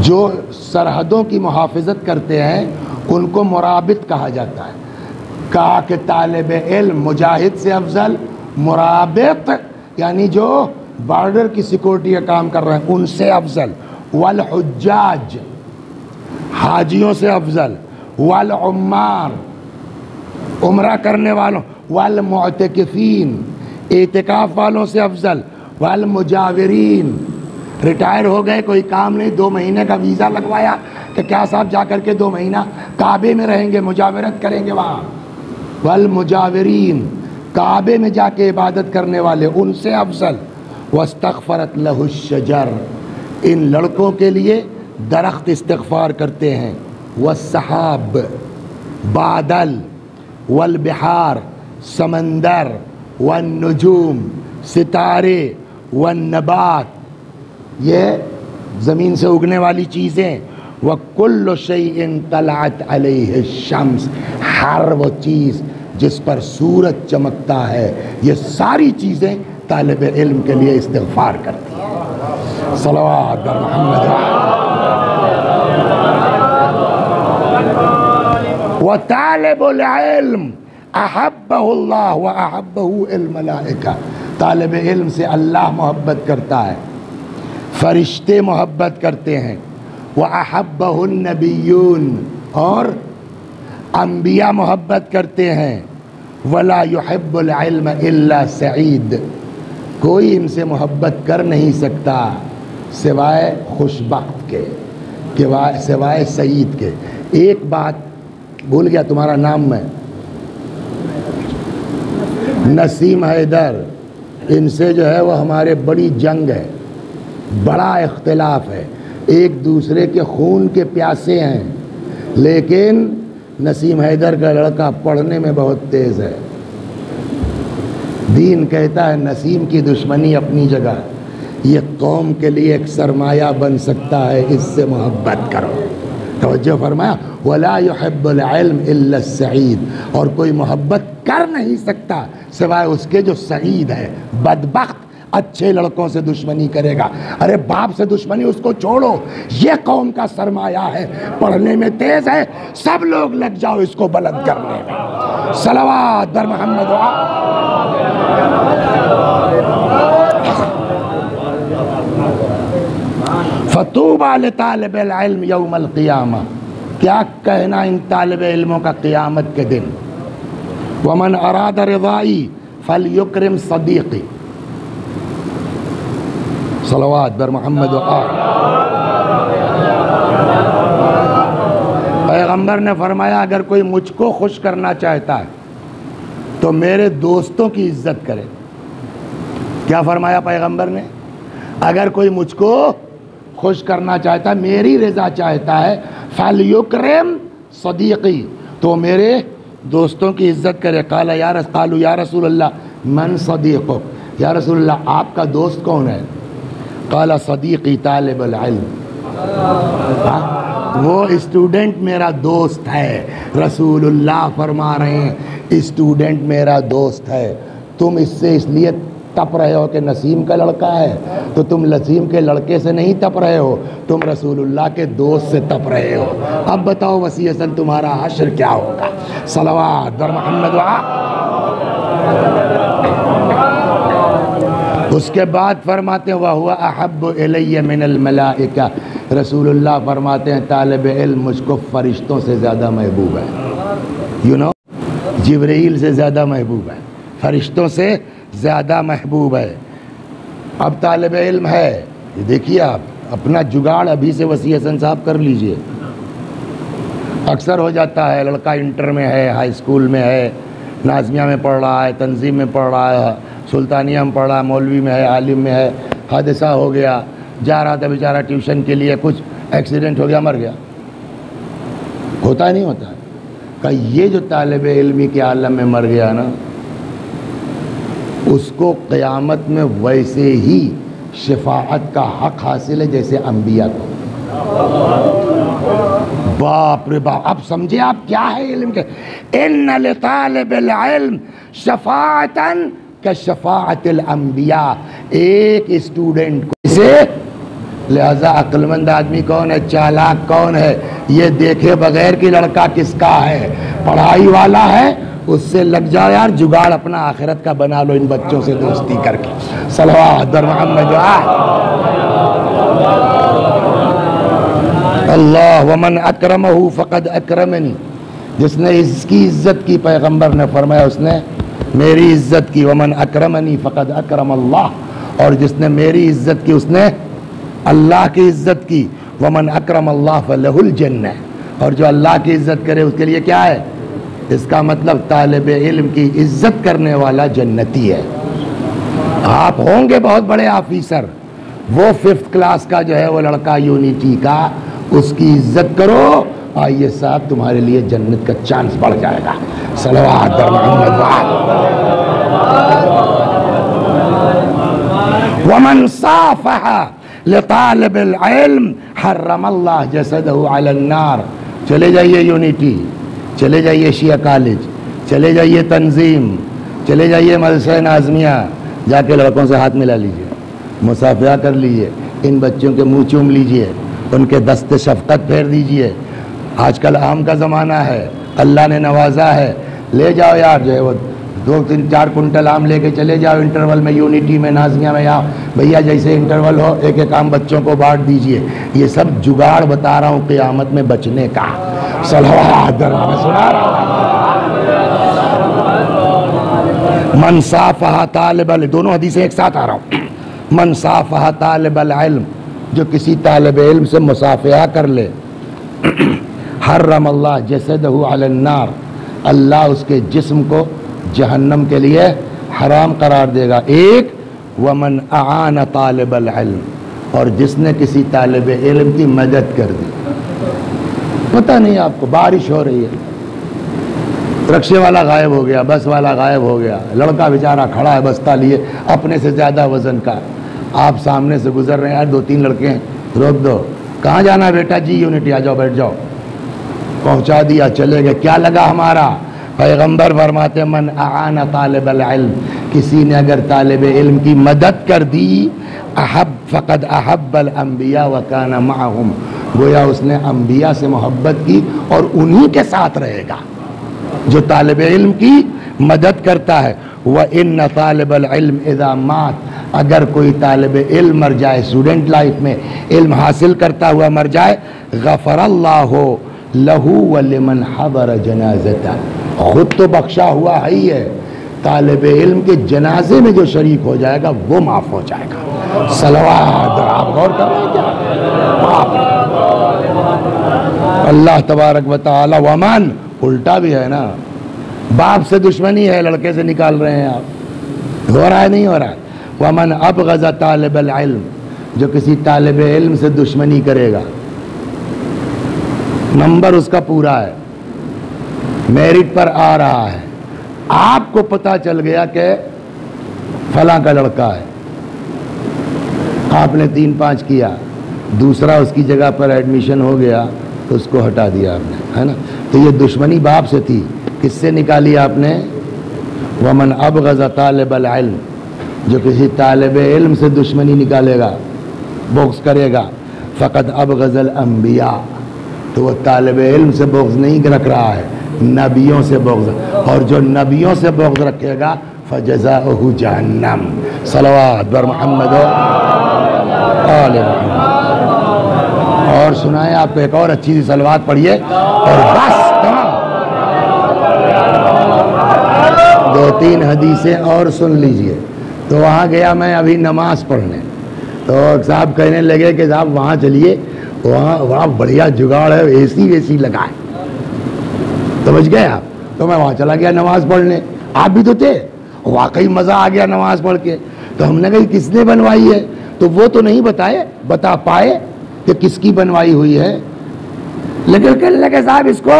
جو سرحدوں کی محافظت کرتے ہیں ان کو مرابط کہا جاتا ہے۔ کہا کہ طالب علم مجاہد سے افضل، مرابط یعنی جو بارڈر کی سیکورٹی کا کام کر رہے ہیں ان سے افضل، والحجاج، حاجیوں سے افضل، والعمار، عمرہ کرنے والوں، والمعتکفین، اعتکاف والوں سے افضل، والمجاورین، ریٹائر ہو گئے، کوئی کام نہیں، 2 مہینے کا ویزا لگوایا کہ کیا صاحب جا کر کے 2 مہینہ کعبے میں رہیں گے، مجاورت کریں گے وہاں، والمجاورین، کعبے میں جا کے عبادت کرنے والے ان سے افضل، واستغفرت لہ الشجر، ان لڑکوں کے لیے درخت استغفار کرتے ہیں، والسحاب، بادل، والبحار، سمندر، والنجوم، ستارے، والنبات، یہ زمین سے اگنے والی چیزیں، وَكُلُّ شَيْءٍ طَلَعَتْ عَلَيْهِ الشَّمْسِ، ہر وہ چیز جس پر سورج چمکتا ہے، یہ ساری چیزیں طالب علم کے لیے استغفار کرتی ہیں۔ صلوات بر محمد۔ وطالب العلم احبہ اللہ واحبہ الملائکہ، طالب علم سے اللہ محبت کرتا ہے، فرشتے محبت کرتے ہیں، وَأَحَبَّهُ النَّبِيُّونَ، اور انبیاء محبت کرتے ہیں. ولا يحب العلم الا سعید، کوئی ان سے محبت کر نہیں سکتا سوائے خوش بخت کے، سوائے سعید کے. ایک بات بھول گیا، تمہارا نام میں نسیم حیدر، ان سے جو ہے وہ ہمارے بڑی جنگ ہے، بڑا اختلاف ہے، ایک دوسرے کے خون کے پیاسے ہیں. لیکن نسیم حیدر کا لڑکا پڑھنے میں بہت تیز ہے. دین کہتا ہے نسیم کی دشمنی اپنی جگہ، یہ قوم کے لیے ایک سرمایہ بن سکتا ہے، اس سے محبت کرو. توجہ فرمایا، ولا يحب العلم الا السعید، اور کوئی محبت کر نہیں سکتا سوائے اس کے جو سعید ہے، بدبخت. اچھے لڑکوں سے دشمنی کرے گا، ارے باپ سے دشمنی اس کو چھوڑو، یہ قوم کا سرمایہ ہے، پڑھنے میں تیز ہے، سب لوگ لگ جاؤ اس کو بلند کرنے میں. صلوات در محمد. فطوبى لطالب العلم یوم القیامہ، کیا کہنا ان طالب علموں کا قیامت کے دن. ومن اراد رضائی فلیکرم صدیقی. صلوات بر محمد و آل. پیغمبر نے فرمایا اگر کوئی مجھ کو خوش کرنا چاہتا ہے تو میرے دوستوں کی عزت کرے. کیا فرمایا پیغمبر نے؟ اگر کوئی مجھ کو خوش کرنا چاہتا ہے، میری رضا چاہتا ہے، فَلْيُكْرِمْ صدیقی، تو میرے دوستوں کی عزت کرے. قالوا یا رسول اللہ من صدیقک، یا رسول اللہ آپ کا دوست کون ہے؟ قال صدیقی طالب العلم، وہ اسٹوڈنٹ میرا دوست ہے. رسول اللہ فرما رہے ہیں اسٹوڈنٹ میرا دوست ہے. تم اس سے اس لیے تپ رہے ہو کہ نسیم کا لڑکا ہے، تو تم نسیم کے لڑکے سے نہیں تپ رہے ہو، تم رسول اللہ کے دوست سے تپ رہے ہو. اب بتاؤ وسیع حسن تمہارا حشر کیا ہوگا. صلوات در محمد. اس کے بعد فرماتے ہیں وَهُوَ أَحَبُّ إِلَيَّ مِنَ الْمَلَائِكَةِ، رسول اللہ فرماتے ہیں طالب علم مجھ کو فرشتوں سے زیادہ محبوب ہے. جبرائیل سے زیادہ محبوب ہے، فرشتوں سے زیادہ محبوب ہے. اب طالب علم ہے، دیکھیے آپ اپنا جگاڑ ابھی سے وسیع حسن صاحب کر لیجئے. اکثر ہو جاتا ہے لڑکا انٹر میں ہے، ہائی اسکول میں ہے، نازمیہ میں پڑھ رہا ہے، تنظیم میں پڑھ رہا ہے، سلطانیہ میں پڑھ رہا ہے، مولوی میں ہے، عالم میں ہے، حادثہ ہو گیا، جا رہا تھا بیچارہ ٹیوشن کے لیے، کچھ ایکسیڈنٹ ہو گیا، مر گیا. ہوتا نہیں ہوتا کہ یہ جو طالب علمی کے عالم میں مر گیا نا، اس کو قیامت میں ویسے ہی شفاعت کا حق حاصل ہے جیسے انبیاء کو. باپ رے باپ. اب سمجھے آپ کیا ہے علم کے. ان لطالب العلم شفاعتا کشفاعت الانبیاء، ایک اسٹوڈنٹ کو سے. لہذا عقل مند آدمی کون ہے، چالاک کون ہے، یہ دیکھے بغیر کہ لڑکا کس کا ہے، پڑھائی والا ہے، اس سے لگ جاؤ یار، جگاڑ اپنا آخرت کا بنا لو ان بچوں سے دوستی کر کے. صلوات در محمد. اللہ ومن اکرمہ فقد اکرمنی، جس نے اس کی عزت کی، پیغمبر نے فرمایا اس نے میری عزت کی. ومن اکرمنی فقد اکرم اللہ، اور جس نے میری عزت کی اس نے اللہ کی عزت کی. ومن اکرم اللہ فلہ الجنہ، اور جو اللہ کی عزت کرے اس کے لیے کیا ہے. اس کا مطلب طالب علم کی عزت کرنے والا جنتی ہے. آپ ہوں گے بہت بڑے آفیسر، وہ 5th کلاس کا جو ہے وہ لڑکا یونیٹی کا، اس کی عزت کرو، آئیے صاحب تمہارے لیے جنت کا چانس بڑھ جائے گا. صلوات در محمد. ومن صافح لطالب العلم حرم اللہ جسدہ علی النار. چلے جائیے یونیٹی، چلے جائیے شیعہ کالج، چلے جائیے تنظیم، چلے جائیے مدرسہ نازمیہ، جا کے لڑکوں سے ہاتھ ملا لیجئے، مصافحہ کر لیجئے، ان بچوں کے منہ چوم لیجئے، ان کے دست شفقت پھیر دیجئے. آج کل آم کا زمانہ ہے، اللہ نے نوازا ہے، لے جاؤ یار جو ہے وہ 2-3-4 کنٹل آم لے کے چلے جاؤ انٹرول میں، یونٹی میں، نازیہ میں، یا بھیا جیسے انٹرول ہو ایک ایک آم بچوں کو بانٹ دیجئے. یہ سب جگاڑ بتا رہا ہوں قیامت میں بچنے کا. صلوات میں سنا رہا ہوں. من صافح طالب العلم، دونوں حدیثیں ایک ساتھ آ رہا ہوں. من صافح طالب العلم، جو کسی طالب علم سے مصافحہ کر لے، حرم اللہ جسدہ علی النار، اللہ اس کے جسم کو جہنم کے لیے حرام قرار دے گا. ایک ومن اعان طالب العلم، اور جس نے کسی طالب علم کی مدد کر دی. پتہ نہیں آپ کو بارش ہو رہی ہے، رکشے والا غائب ہو گیا، بس والا غائب ہو گیا، لڑکا بیچارہ کھڑا ہے بستہ لیے اپنے سے زیادہ وزن کا، آپ سامنے سے گزر رہے ہیں، 2-3 لڑکے ہیں، روک دو، کہاں جانا ہے بیٹا؟ جی یونٹی، آ جاؤ بیٹھ جاؤ. پہنچا دیا، چلے گئے. کیا لگا ہمارا؟ پیغمبر فرماتے من اعان طالب العلم، کسی نے اگر طالب علم کی مدد کر دی، فقد احب الانبیاء وکان معهم، گویا اس نے انبیاء سے محبت کی اور انہی کے ساتھ رہے گا جو طالب علم کی مدد کرتا ہے. وَإِنَّ طالب العلم اذا مات، اگر کوئی طالب علم مر جائے، اسٹوڈنٹ لائف میں علم حاصل کرتا ہوا مر جائے، غفر اللہ لہو ولمن حضر جنازتہ، خود تو بخشا ہوا ہی ہے، طالب علم کے جنازے میں جو شریک ہو جائے گا وہ معاف ہو جائے گا. صلوات. آپ غور کر رہے ہیں کیا؟ اللہ تبارک و تعالی. ومن، الٹا بھی ہے نا، باپ سے دشمنی ہے، لڑکے سے نکال رہے ہیں آپ، ہو رہا ہے نہیں ہو رہا ہے. ومن ابغض طالب العلم، جو کسی طالب علم سے دشمنی کرے گا، نمبر اس کا پورا ہے، میرٹ پر آ رہا ہے، آپ کو پتا چل گیا کہ فلاں کا لڑکا ہے، آپ نے 3-5 کیا، دوسرا اس کی جگہ پر ایڈمیشن ہو گیا تو اس کو ہٹا دیا آپ نے، ہے نا. تو یہ دشمنی باپ سے تھی، کس سے نکالی آپ نے؟ ومن ابغض طالب العلم، جو کسی طالب علم سے دشمنی نکالے گا، بغض کرے گا، فقد ابغض الانبیاء، تو وہ طالب علم سے بغض نہیں رکھ رہا ہے، نبیوں سے بغض، اور جو نبیوں سے بغض رکھے گا فجزاؤہ جہنم. صلوات بر محمد و آل محمد. اور سنائیں آپ کو ایک اور اچھی سی صلوات پڑھیے اور بس تمام. 2-3 حدیثیں اور سن لیجئے. تو وہاں گیا میں ابھی نماز پڑھنے، تو صاحب کہنے لگے کہ صاحب وہاں چلیے، وہاں بڑھیا جگاڑ ہے، اے سی ویسی لگا ہے. سمجھ گئے آپ؟ تو میں وہاں چلا گیا نماز پڑھنے، آپ بھی تو تھے، واقعی مزہ آ گیا نماز پڑھ کے. تو ہم نے کہا کس نے بنوائی ہے؟ تو وہ تو نہیں بتا پائے کہ کس کی بنوائی ہوئی ہے، لیکن کہنے لگے صاحب اس کو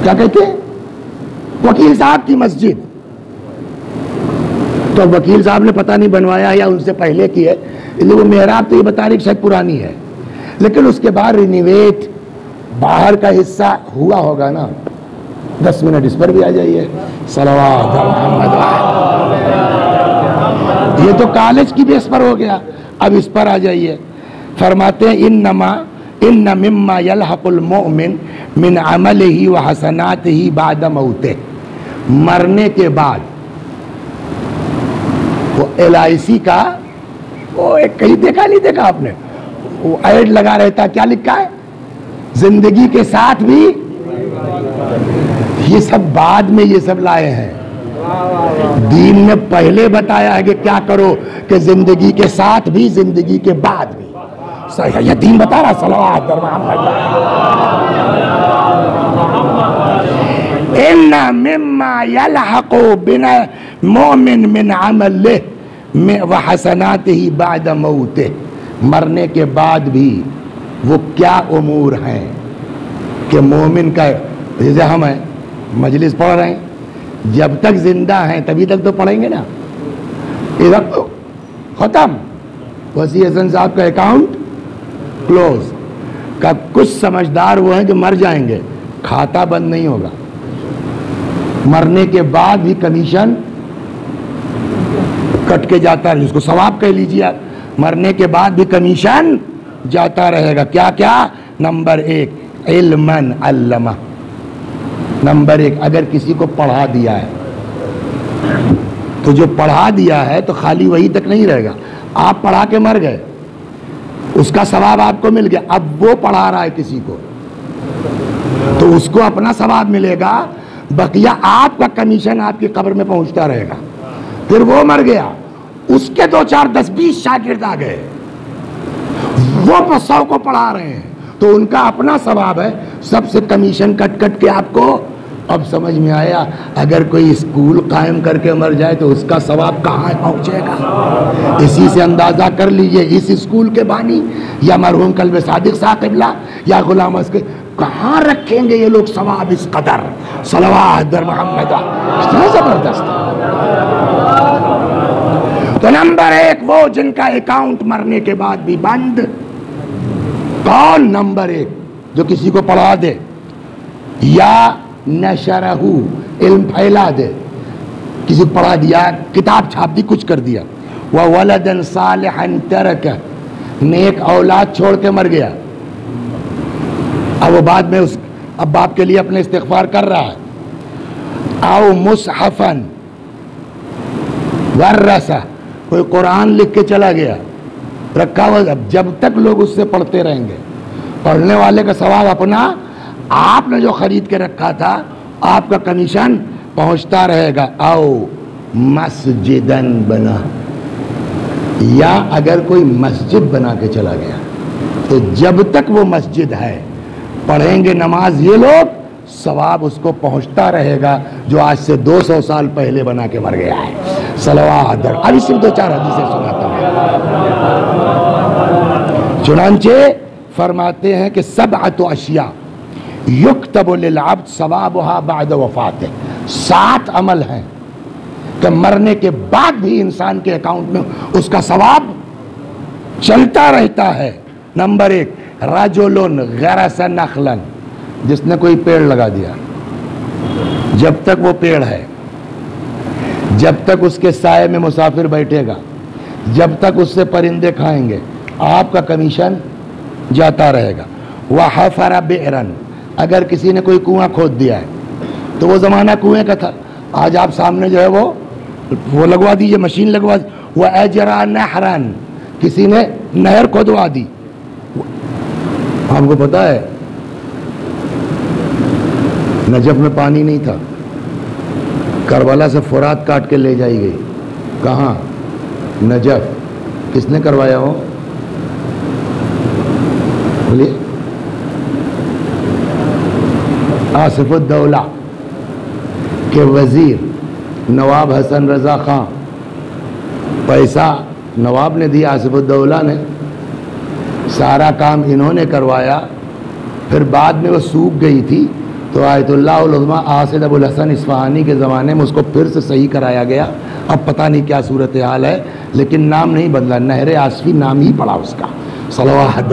کیا کہتے ہیں، وکیل صاحب کی مسجد. تو وکیل صاحب نے پتہ نہیں بنوایا یا ان سے پہلے کی ہے، وہ محراب تو یہ بتا رہی شاید پرانی ہے، لیکن اس کے بعد رینویٹ باہر کا حصہ ہوا ہوگا نا. 10 منٹ اس پر بھی آ جائیے. صلوات محمد. یہ تو کالج کی بیس پر ہو گیا، اب اس پر آ جائیے. فرماتے ہیں ان مما یلحق المؤمن من عملہ وحسناتہ بعد موتہ، مرنے کے بعد وہ LIC کا وہ ایک کہیں دیکھا نہیں دیکھا آپ نے، وہ ایڈ لگا رہتا، کیا لکھا ہے؟ زندگی کے ساتھ بھی. یہ سب بعد میں یہ سب لائے ہیں، دین نے پہلے بتایا ہے کہ کیا کرو، کہ زندگی کے ساتھ بھی زندگی کے بعد بھی. یہ دین بتا رہا. صلوات بر محمد. ان مما یلحق بنا مومن من عملہ وحسناتہ بعد موتہ، مرنے کے بعد بھی وہ کیا امور ہیں کہ مومن کا، جیسے ہم ہیں مجلس پڑھ رہے ہیں، جب تک زندہ ہیں تبھی تک تو پڑھیں گے نا، ادھر ختم. وسیع حسن صاحب کا اکاؤنٹ کلوز. کا کچھ سمجھدار وہ ہیں جو مر جائیں گے، کھاتا بند نہیں ہوگا، مرنے کے بعد بھی کمیشن کٹ کے جاتا ہے، اس کو ثواب کہہ لیجیے آپ. مرنے کے بعد بھی کمیشن جاتا رہے گا. کیا کیا؟ نمبر 1 علماً علمہ، نمبر 1 اگر کسی کو پڑھا دیا ہے تو جو پڑھا دیا ہے تو خالی وہی تک نہیں رہے گا. آپ پڑھا کے مر گئے, اس کا ثواب آپ کو مل گیا, اب وہ پڑھا رہا ہے کسی کو تو اس کو اپنا ثواب ملے گا, بقیہ آپ کا کمیشن آپ کی قبر میں پہنچتا رہے گا. پھر وہ مر گیا, اس کے 2 4 10 20 شاگرد آ گئے, وہ 100 کو پڑھا رہے ہیں تو ان کا اپنا ثواب ہے, سب سے کمیشن کٹ کٹ کے آپ کو. اب سمجھ میں آیا, اگر کوئی اسکول قائم کر کے مر جائے تو اس کا ثواب کہاں پہنچے گا؟ اسی سے اندازہ کر لیجئے, اس اسکول کے بانی یا مرحوم قلب صادق صاحب قبلہ یا غلام اسکر کہاں رکھیں گے یہ لوگ ثواب اس قدر. صلوات در محمد, کتنا زبردست. تو نمبر 1 وہ جن کا اکاؤنٹ مرنے کے بعد بھی بند. کون؟ نمبر 1 جو کسی کو پڑھا دے یا نشرہ علم پھیلا دے, کسی کو پڑھا دیا, کتاب چھاپ دی, کچھ کر دیا. وَوَلَدًا صَالِحًا تَرَكَ, نیک اولاد چھوڑ کے مر گیا. اب وہ بعد میں اب باپ کے لیے اپنے استغفار کر رہا ہے. او مصحفاً ورثہ, کوئی قرآن لکھ کے چلا گیا, رکھا ہوا, جب تک لوگ اس سے پڑھتے رہیں گے, پڑھنے والے کا ثواب اپنا, آپ نے جو خرید کے رکھا تھا آپ کا کمیشن پہنچتا رہے گا. او مسجدن بنا, یا اگر کوئی مسجد بنا کے چلا گیا تو جب تک وہ مسجد ہے پڑھیں گے نماز یہ لوگ, ثواب اس کو پہنچتا رہے گا جو آج سے 200 سال پہلے بنا کے مر گیا ہے. صلوات. ابھی صرف 2 4 حدیثیں سناتا ہوں. چنانچہ فرماتے ہیں کہ 7 اشیاء یکتب للعبد ثوابها بعد وفاتہ, 7 عمل ہیں کہ مرنے کے بعد بھی انسان کے اکاؤنٹ میں اس کا ثواب چلتا رہتا ہے. نمبر 1 رجل غرس نخلا, جس نے کوئی پیڑ لگا دیا, جب تک وہ پیڑ ہے, جب تک اس کے سائے میں مسافر بیٹھے گا, جب تک اس سے پرندے کھائیں گے, آپ کا کمیشن جاتا رہے گا. وحفر بئرا, اگر کسی نے کوئی کنواں کھود دیا ہے تو وہ زمانہ کنویں کا تھا, آج آپ سامنے جو ہے وہ لگوا دیجئے, مشین لگوا دی. وَأَجْرَى نَحْرًا, کسی نے نہر کھودوا دی. آپ کو پتا ہے نجف میں پانی نہیں تھا, کربلا سے فرات کاٹ کے لے جائی گئی. کہاں؟ نجف. کس نے کروایا ہو؟ بولیے. آصف الدولہ کے وزیر نواب حسن رضا خان, پیسہ نواب نے دیا, آصف الدولہ نے, سارا کام انہوں نے کروایا. پھر بعد میں وہ سوکھ گئی تھی تو آیت اللہ العظمیٰ آصف ابو الحسن اصفہانی کے زمانے میں اس کو پھر سے صحیح کرایا گیا. اب پتہ نہیں کیا صورتحال ہے, لیکن نام نہیں بدلا, نہر آصفی نام ہی پڑا اس کا. صلوات.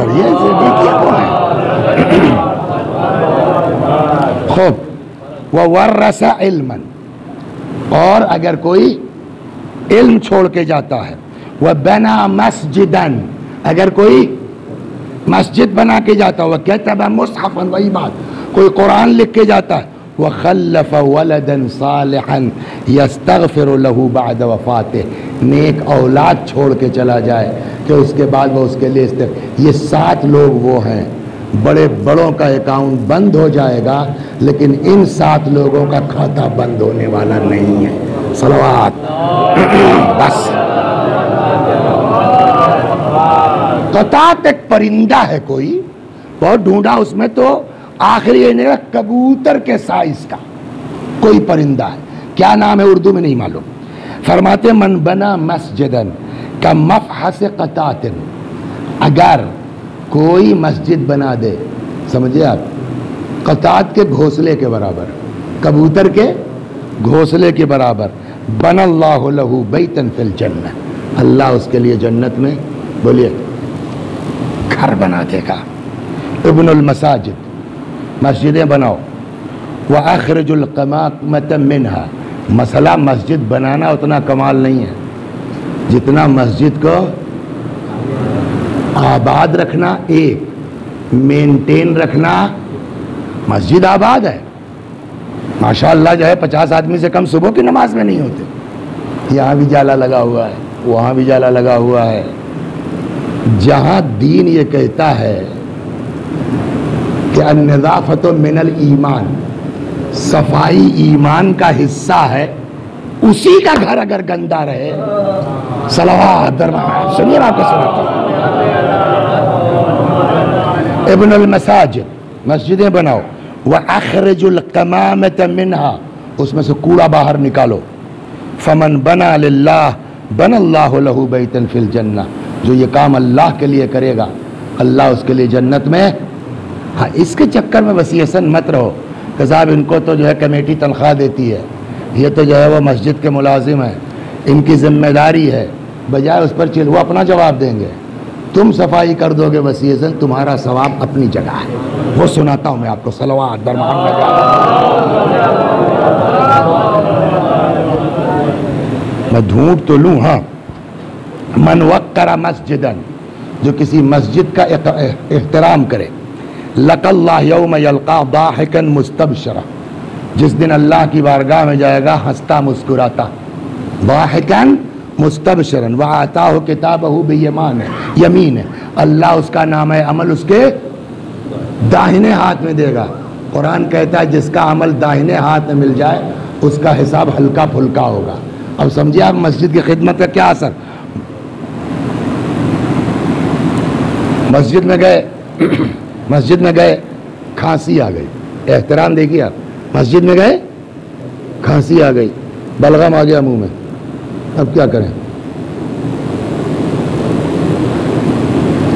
خوب. وَوَرَّثَ عِلْمًا, اور اگر کوئی علم چھوڑ کے جاتا ہے. وَبَنَا مَسْجِدًا, اگر کوئی مسجد بنا کے جاتا ہے. وَكَتَبَ مُصْحَفًا, وہی بات, کوئی قرآن لکھ کے جاتا ہے. وَخَلَّفَ وَلَدًا صَالِحًا يَسْتَغْفِرُ لَهُ بَعْدَ وَفَاتِهِ, نیک اولاد چھوڑ کے چلا جائے کہ اس کے بعد وہ اس کے لیے یہ 7 لوگ وہ ہیں, بڑے بڑوں کا اکاؤنٹ بند ہو جائے گا, لیکن ان 7 لوگوں کا کھاتا بند ہونے والا نہیں ہے. صلوات. بس قطعات ایک پرندہ ہے, کوئی بہت ڈھونڈا اس میں تو آخری کبوتر کے سائز کا کوئی پرندہ ہے, کیا نام ہے اردو میں نہیں معلوم. فرماتے من بنا مسجدن کا مفحص قطعات, اگر کوئی مسجد بنا دے, سمجھے آپ, قطعات کے گھونسلے کے برابر, کبوتر کے گھونسلے کے برابر. بن اللہ لہ بیتن فی الجنہ, اللہ اس کے لیے جنت میں, بولیے, گھر بنا دے گا. ابن المساجد, مسجدیں بناؤ. وَأَخْرِجُ الْقَمَامَةَ مِنْهَا, مسئلہ مسجد بنانا اتنا کمال نہیں ہے جتنا مسجد کو آباد رکھنا, ایک مینٹین رکھنا. مسجد آباد ہے ماشاءاللہ, جو ہے 50 آدمی سے کم صبح کی نماز میں نہیں ہوتے. یہاں بھی جالا لگا ہوا ہے، وہاں بھی جالا لگا ہوا ہے۔ جہاں دین یہ کہتا ہے کہ النظافت من الایمان، صفائی ایمان کا حصہ ہے، اسی کا گھر اگر گندا رہے، صلوات سنیے آپ کو سناتا ہوں۔ ابن المساجد، مسجدیں بناؤ، وَأَخْرِجُ الْقَمَامَةَ مِنْهَا، اس میں سے کوڑا باہر نکالو، فَمَنْ بَنَا لِلَّهِ بَنَا اللَّهُ لَهُ بَيْتًا فِي الْجَنَّةِ، جو یہ کام اللہ کے لیے کرے گا اللہ اس کے لیے جنت میں۔ ہاں اس کے چکر میں وسیعسن مت رہو کہ صاحب ان کو تو جو ہے کمیٹی تنخواہ دیتی ہے، یہ تو جو ہے وہ مسجد کے ملازم ہیں، ان کی ذمہ داری ہے، بجائے اس پر وہ اپنا جواب دیں گے۔ تم صفائی کر دو گے وسیعسن، تمہارا ثواب اپنی جگہ ہے۔ وہ سناتا ہوں میں آپ کو، صلوات بر محمد۔ میں ڈھونڈ تو لوں، ہاں۔ من وقر مسجدن، جو کسی مسجد کا احترام کرے، لق اللہ یوم یلقا ضاحکا مستبشرا، جس دن اللہ کی بارگاہ میں جائے گا ہنستا مسکراتا، ضاحکا مستبشرا، وآتاہ کتابہ بیمین، اللہ اس کا نام عمل اس کے داہنے ہاتھ میں دے گا۔ قرآن کہتا ہے جس کا عمل داہنے ہاتھ میں مل جائے اس کا حساب ہلکا پھلکا ہوگا۔ اب سمجھے آپ مسجد کی خدمت کا کیا اثر۔ مسجد میں گئے کھانسی آ گئی، احترام دیکھیے آپ، مسجد میں گئے کھانسی آ گئی، بلغم آ گیا منہ میں، اب کیا کریں؟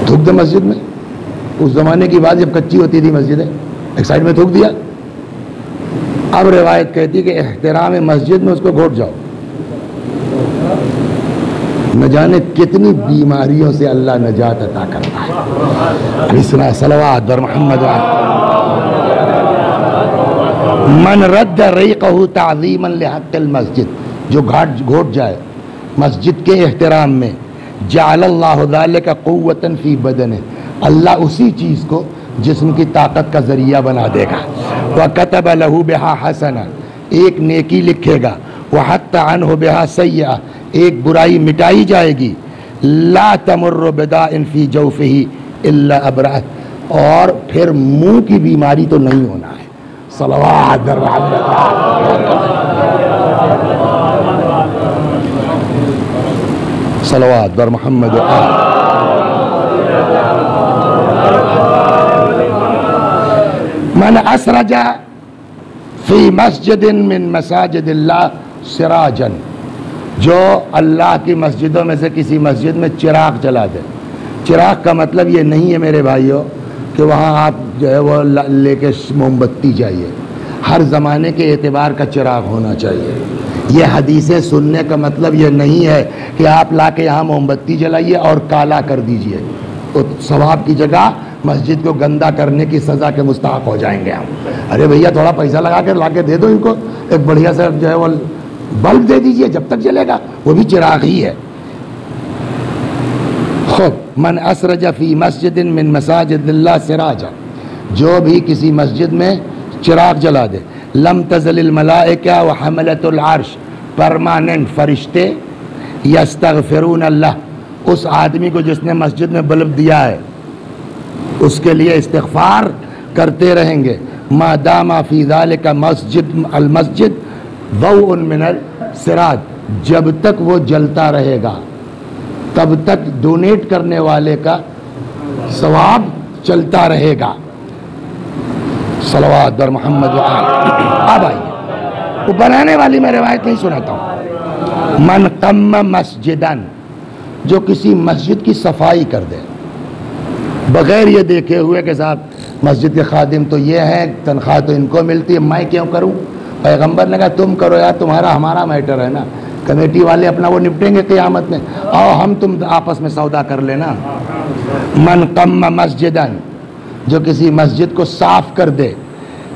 تھوک دے مسجد میں۔ اس زمانے کی بات جب کچی ہوتی تھی مسجدیں، ایک سائڈ میں تھوک دیا۔ اب روایت کہتی کہ احترام مسجد میں اس کو گھوٹ جاؤ، نہ جانے کتنی بیماریوں سے اللہ نجات عطا کرتا ہے۔ بسنا صلوات بر محمد۔ من رد ریقہ تعظیما لحق المسجد، جو گھوٹ جائے مسجد کے احترام میں، جعل اللہ ذلک قوتا فی بدنہ، اللہ اسی چیز کو جسم کی طاقت کا ذریعہ بنا دے گا۔ وکتب لہ بہا حسنہ، ایک نیکی لکھے گا، وحط عنہ بہا سیئہ، ایک برائی مٹائی جائے گی، لا تمر بداء فی جوفہ الا ابرأت، اور پھر منہ کی بیماری تو نہیں ہونا ہے۔ صلوات در صلوات بر محمد۔ من اسرج فی مسجد من مساجد اللہ سراجا، جو اللہ کی مسجدوں میں سے کسی مسجد میں چراغ جلا دے۔ چراغ کا مطلب یہ نہیں ہے میرے بھائیوں کہ وہاں آپ جو ہے وہ لے کے موم بتی جائیے، ہر زمانے کے اعتبار کا چراغ ہونا چاہیے۔ یہ حدیثیں سننے کا مطلب یہ نہیں ہے کہ آپ لا کے یہاں موم بتی جلائیے اور کالا کر دیجئے، تو ثواب کی جگہ مسجد کو گندا کرنے کی سزا کے مستحق ہو جائیں گے ہم۔ ارے بھیا تھوڑا پیسہ لگا کے لا کے دے دو ان کو، ایک بڑھیا سے جو ہے وہ بلب دے دیجئے، جب تک جلے گا وہ بھی چراغ ہی ہے۔ خود من اسرج فی مسجد من مساجد اللہ سراجا، جو بھی کسی مسجد میں چراغ جلا دے، لم تزل الملائکہ وحملۃ العرش، پرماننٹ فرشتے، یستغفرون اللہ، اس آدمی کو جس نے مسجد میں بلب دیا ہے اس کے لیے استغفار کرتے رہیں گے، ما دام فی ذلک مسجد المسجد ضوء من السراج، جب تک وہ جلتا رہے گا تب تک ڈونیٹ کرنے والے کا ثواب چلتا رہے گا۔ صلوات در محمد و آل۔ اب آئیے، وہ بنانے والی میں روایت نہیں سناتا ہوں۔ من قم مسجدن، جو کسی مسجد کی صفائی کر دے بغیر یہ دیکھے ہوئے کہ صاحب مسجد کے خادم تو یہ ہیں، تنخواہ تو ان کو ملتی ہے، میں کیوں کروں؟ پیغمبر نے کہا تم کرو یار، تمہارا ہمارا میٹر ہے نا، کمیٹی والے اپنا وہ نپٹیں گے قیامت میں، آؤ ہم تم آپس میں سودا کر لینا۔ من قم مسجدن، جو کسی مسجد کو صاف کر دے،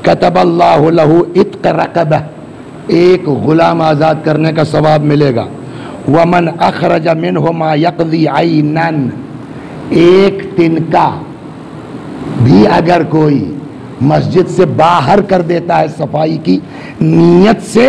کتب اللہ لہ عتق رقبہ، ایک غلام آزاد کرنے کا ثواب ملے گا۔ ومن اخرج منہ ما یقضی عینا، ایک تنکا بھی اگر کوئی مسجد سے باہر کر دیتا ہے صفائی کی نیت سے،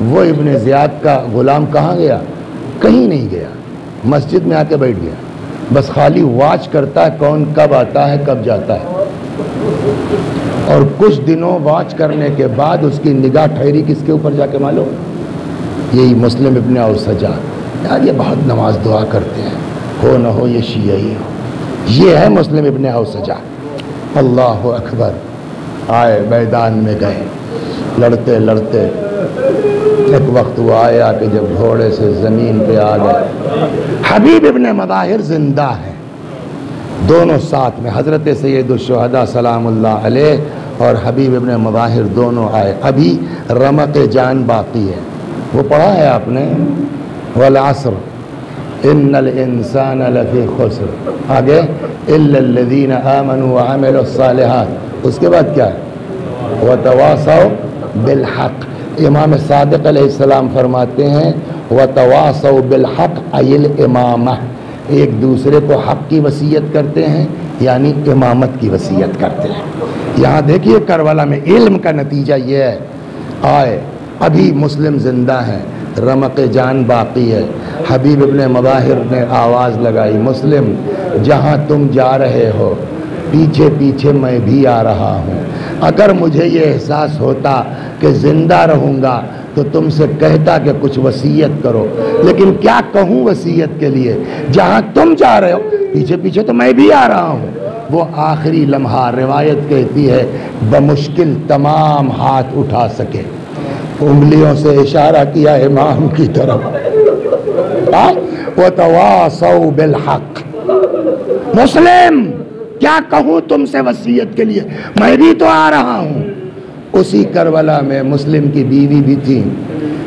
وہ ابن زیاد کا غلام کہاں گیا؟ کہیں نہیں گیا، مسجد میں آ کے بیٹھ گیا، بس خالی واچ کرتا ہے کون کب آتا ہے کب جاتا ہے۔ اور کچھ دنوں واچ کرنے کے بعد اس کی نگاہ ٹھہری کس کے اوپر جا کے معلوم؟ یہی مسلم ابن اوسجا۔ یار یہ بہت نماز دعا کرتے ہیں، ہو نہ ہو یہ شیعی ہو۔ یہ ہے مسلم ابن اوسجا۔ اللہ اکبر۔ آئے میدان میں گئے، لڑتے لڑتے ایک وقت وہ آیا کہ جب گھوڑے سے زمین پہ آ گئے۔ حبیب ابن مظاہر زندہ ہے، دونوں ساتھ میں، حضرت سید الشہداء سلام اللہ علیہ اور حبیب ابن مظاہر دونوں آئے۔ ابھی رمق جان باقی ہے، وہ پڑھا ہے آپ نے، والعصر ان الانسان لفی خسر، آگے الا الذین آمنوا وعملوا الصالحات، اس کے بعد کیا ہے؟ وتواصوا بالحق۔ امام صادق علیہ السلام فرماتے ہیں وتواصوا بالحق ای الامامہ، ایک دوسرے کو حق کی وصیت کرتے ہیں، یعنی امامت کی وصیت کرتے ہیں۔ یہاں دیکھیے کربلا میں علم کا نتیجہ یہ ہے، آئے ابھی مسلم زندہ ہے، رمق جان باقی ہے۔ حبیب ابن مظاہر نے آواز لگائی، مسلم جہاں تم جا رہے ہو پیچھے پیچھے میں بھی آ رہا ہوں، اگر مجھے یہ احساس ہوتا کہ زندہ رہوں گا تو تم سے کہتا کہ کچھ وصیت کرو، لیکن کیا کہوں وصیت کے لیے، جہاں تم جا رہے ہو پیچھے پیچھے تو میں بھی آ رہا ہوں۔ وہ آخری لمحہ روایت کہتی ہے بمشکل تمام ہاتھ اٹھا سکے، انگلیوں سے اشارہ کیا امام کی طرف، وتواصوا بالحق۔ مسلم کیا کہوں تم سے وصیت کے لیے، میں بھی تو آ رہا ہوں۔ اسی کربلا میں مسلم کی بیوی بھی تھی،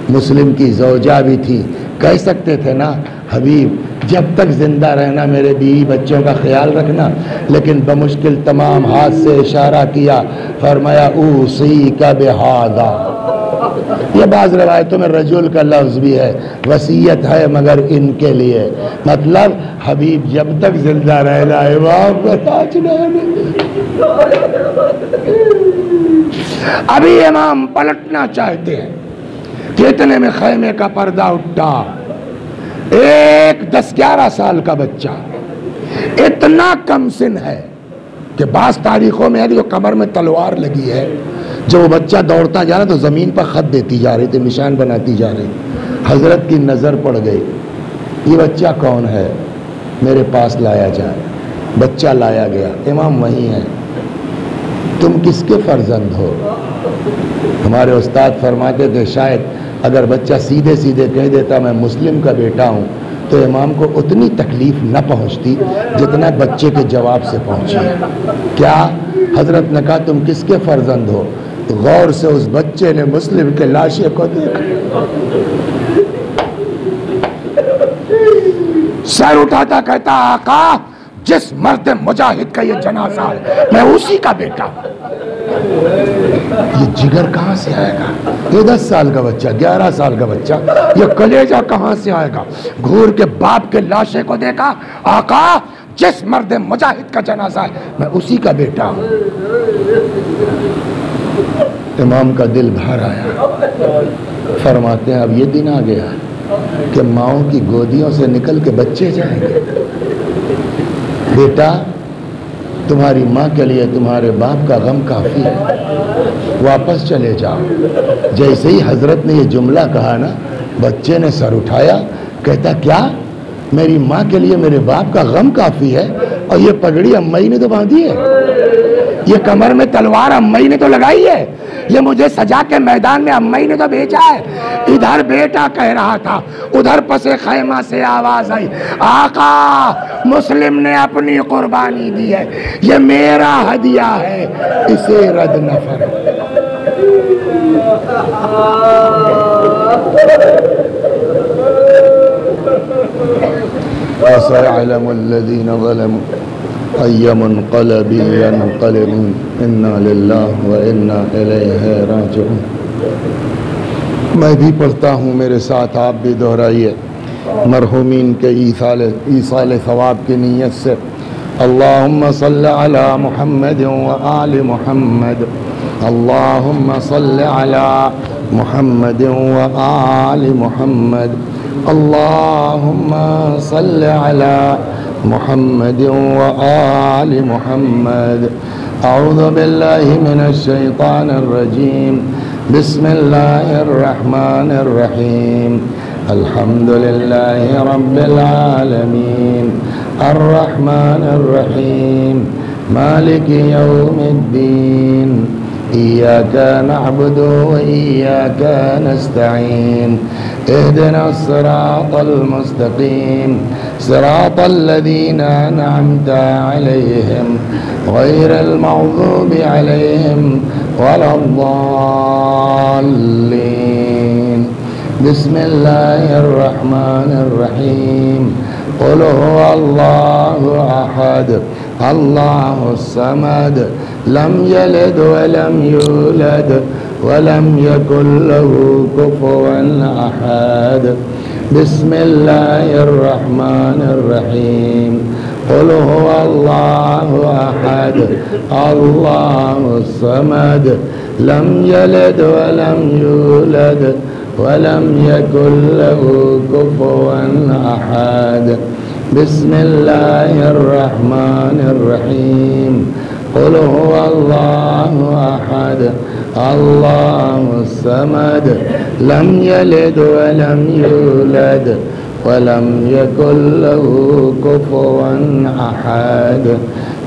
مسلم کی زوجہ بھی تھی، کہہ سکتے تھے نا حبیب جب تک زندہ رہنا میرے بیوی بچوں کا خیال رکھنا، لیکن بمشکل تمام ہاتھ سے اشارہ کیا، فرمایا اوصیک بہذا۔ یہ بعض روایتوں میں رجل کا لفظ بھی ہے، وصیت ہے مگر ان کے لیے، مطلب حبیب جب تک زندہ رہنا ہے ابھی امام پلٹنا چاہتے ہیں کہ اتنے میں خیمے کا پردہ اٹھا، ایک 10-11 سال کا بچہ، اتنا کم سن ہے کہ بعض تاریخوں میں ہے جو کمر میں تلوار لگی ہے، جب وہ بچہ دوڑتا جا رہا تو زمین پر خط دیتی جا رہی تھی، نشان بناتی جا رہی۔ حضرت کی نظر پڑ گئی، یہ بچہ کون ہے، میرے پاس لایا جائے۔ بچہ لایا گیا، امام وہیں ہے، تم کس کے فرزند ہو؟ ہمارے استاد فرماتے تھے شاید اگر بچہ سیدھے سیدھے کہہ دیتا میں مسلم کا بیٹا ہوں تو امام کو اتنی تکلیف نہ پہنچتی جتنا بچے کے جواب سے پہنچی ہے۔ کیا؟ حضرت نے کہا تم کس کے فرزند ہو؟ تو غور سے اس بچے نے مسلم کے لاشے کو دیکھا، سر اٹھاتا کہتا آقا جس مرد مجاہد کا یہ جنازہ ہے میں اسی کا بیٹا ہوں۔ یہ جگر کہاں سے آئے گا؟ یہ 10 سال کا بچہ، 11 سال کا بچہ، یہ کلیجہ کہاں سے آئے گا؟ گھور کے باپ کے لاشے کو دیکھا، آقا جس مرد مجاہد کا جنازہ ہے میں اسی کا بیٹا ہوں۔ امام کا دل بھر آیا، فرماتے ہیں اب یہ دن آ گیا کہ ماؤں کی گودیوں سے نکل کے بچے جائیں گے۔ بیٹا تمہاری ماں کے لیے تمہارے باپ کا غم کافی ہے، واپس چلے جاؤ۔ جیسے ہی حضرت نے یہ جملہ کہا نا، بچے نے سر اٹھایا، کہتا کیا میری ماں کے لیے میرے باپ کا غم کافی ہے؟ اور یہ پگڑی امائی نے تو باندھی ہے، یہ کمر میں تلوار امائی نے تو لگائی ہے، یہ مجھے سجا کے میدان میں امائی نے تو بھیجا ہے۔ ادھر بیٹا کہہ رہا تھا، ادھر پسے خیمہ سے آواز آئی، آقا مسلم نے اپنی قربانی دی ہے، یہ میرا ہدیہ ہے، اسے رد نہ فرمائے۔ وَسَيَعْلَمُ الَّذِينَ ظَلَمُوا أَيَّ مُنقَلَبٍ يَنقَلِبُونَ إِنَّا لِلَّهِ وَإِنَّا إِلَيْهِ رَاجِعُونَ۔ میں بھی پڑھتا ہوں، میرے ساتھ آپ بھی دہرائیے، مرحومین کے ایصال ثواب کی نیت سے۔ اللہم صل علی محمد وآل محمد، اللہم صل علی محمد وآل محمد اللهم صل على محمد وآل محمد أعوذ بالله من الشيطان الرجيم بسم الله الرحمن الرحيم الحمد لله رب العالمين الرحمن الرحيم مالك يوم الدين إياك نعبد وإياك نستعين اهدنا الصراط المستقيم صراط الذين أنعمت عليهم غير المغضوب عليهم ولا الضالين بسم الله الرحمن الرحيم قل هو الله أحد الله الصمد لم يلد ولم يولد ولم يكن له كفوا أحد بسم الله الرحمن الرحيم قل هو الله أحد الله الصمد لم يلد ولم يولد ولم يكن له كفوا أحد بسم الله الرحمن الرحيم قل هو الله أحد الله الصمد لم يلد ولم يولد ولم يكن له كفوا أحد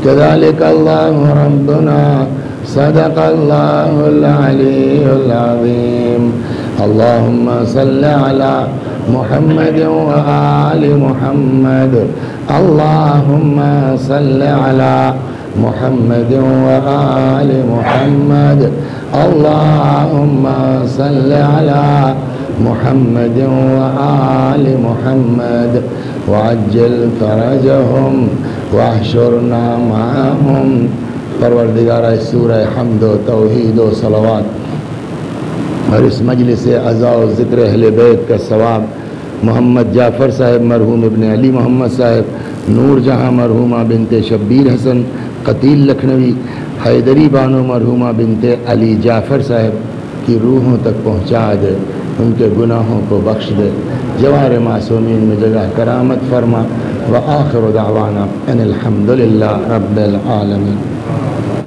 كذلك الله ربنا صدق الله العلي العظيم اللهم صل على محمد وآل محمد اللهم صل على محمد وآل محمد اللهم صل على محمد وآل محمد وعجل فرجهم واحشرنا معهم پروردگارہ سورہ حمد و توحید و صلوات اور اس مجلس عزا و ذکر اہل بیت کا ثواب محمد جعفر صاحب مرحوم ابن علی محمد صاحب نور جہاں مرحومہ بنت شبیر حسن قتیل لکھنوی حیدری بانو مرحومہ بنت علی جعفر صاحب کی روحوں تک پہنچا دے ان کے گناہوں کو بخش دے جوار معصومین میں جگہ کرامت فرما وآخر دعوانا ان الحمدللہ رب العالمین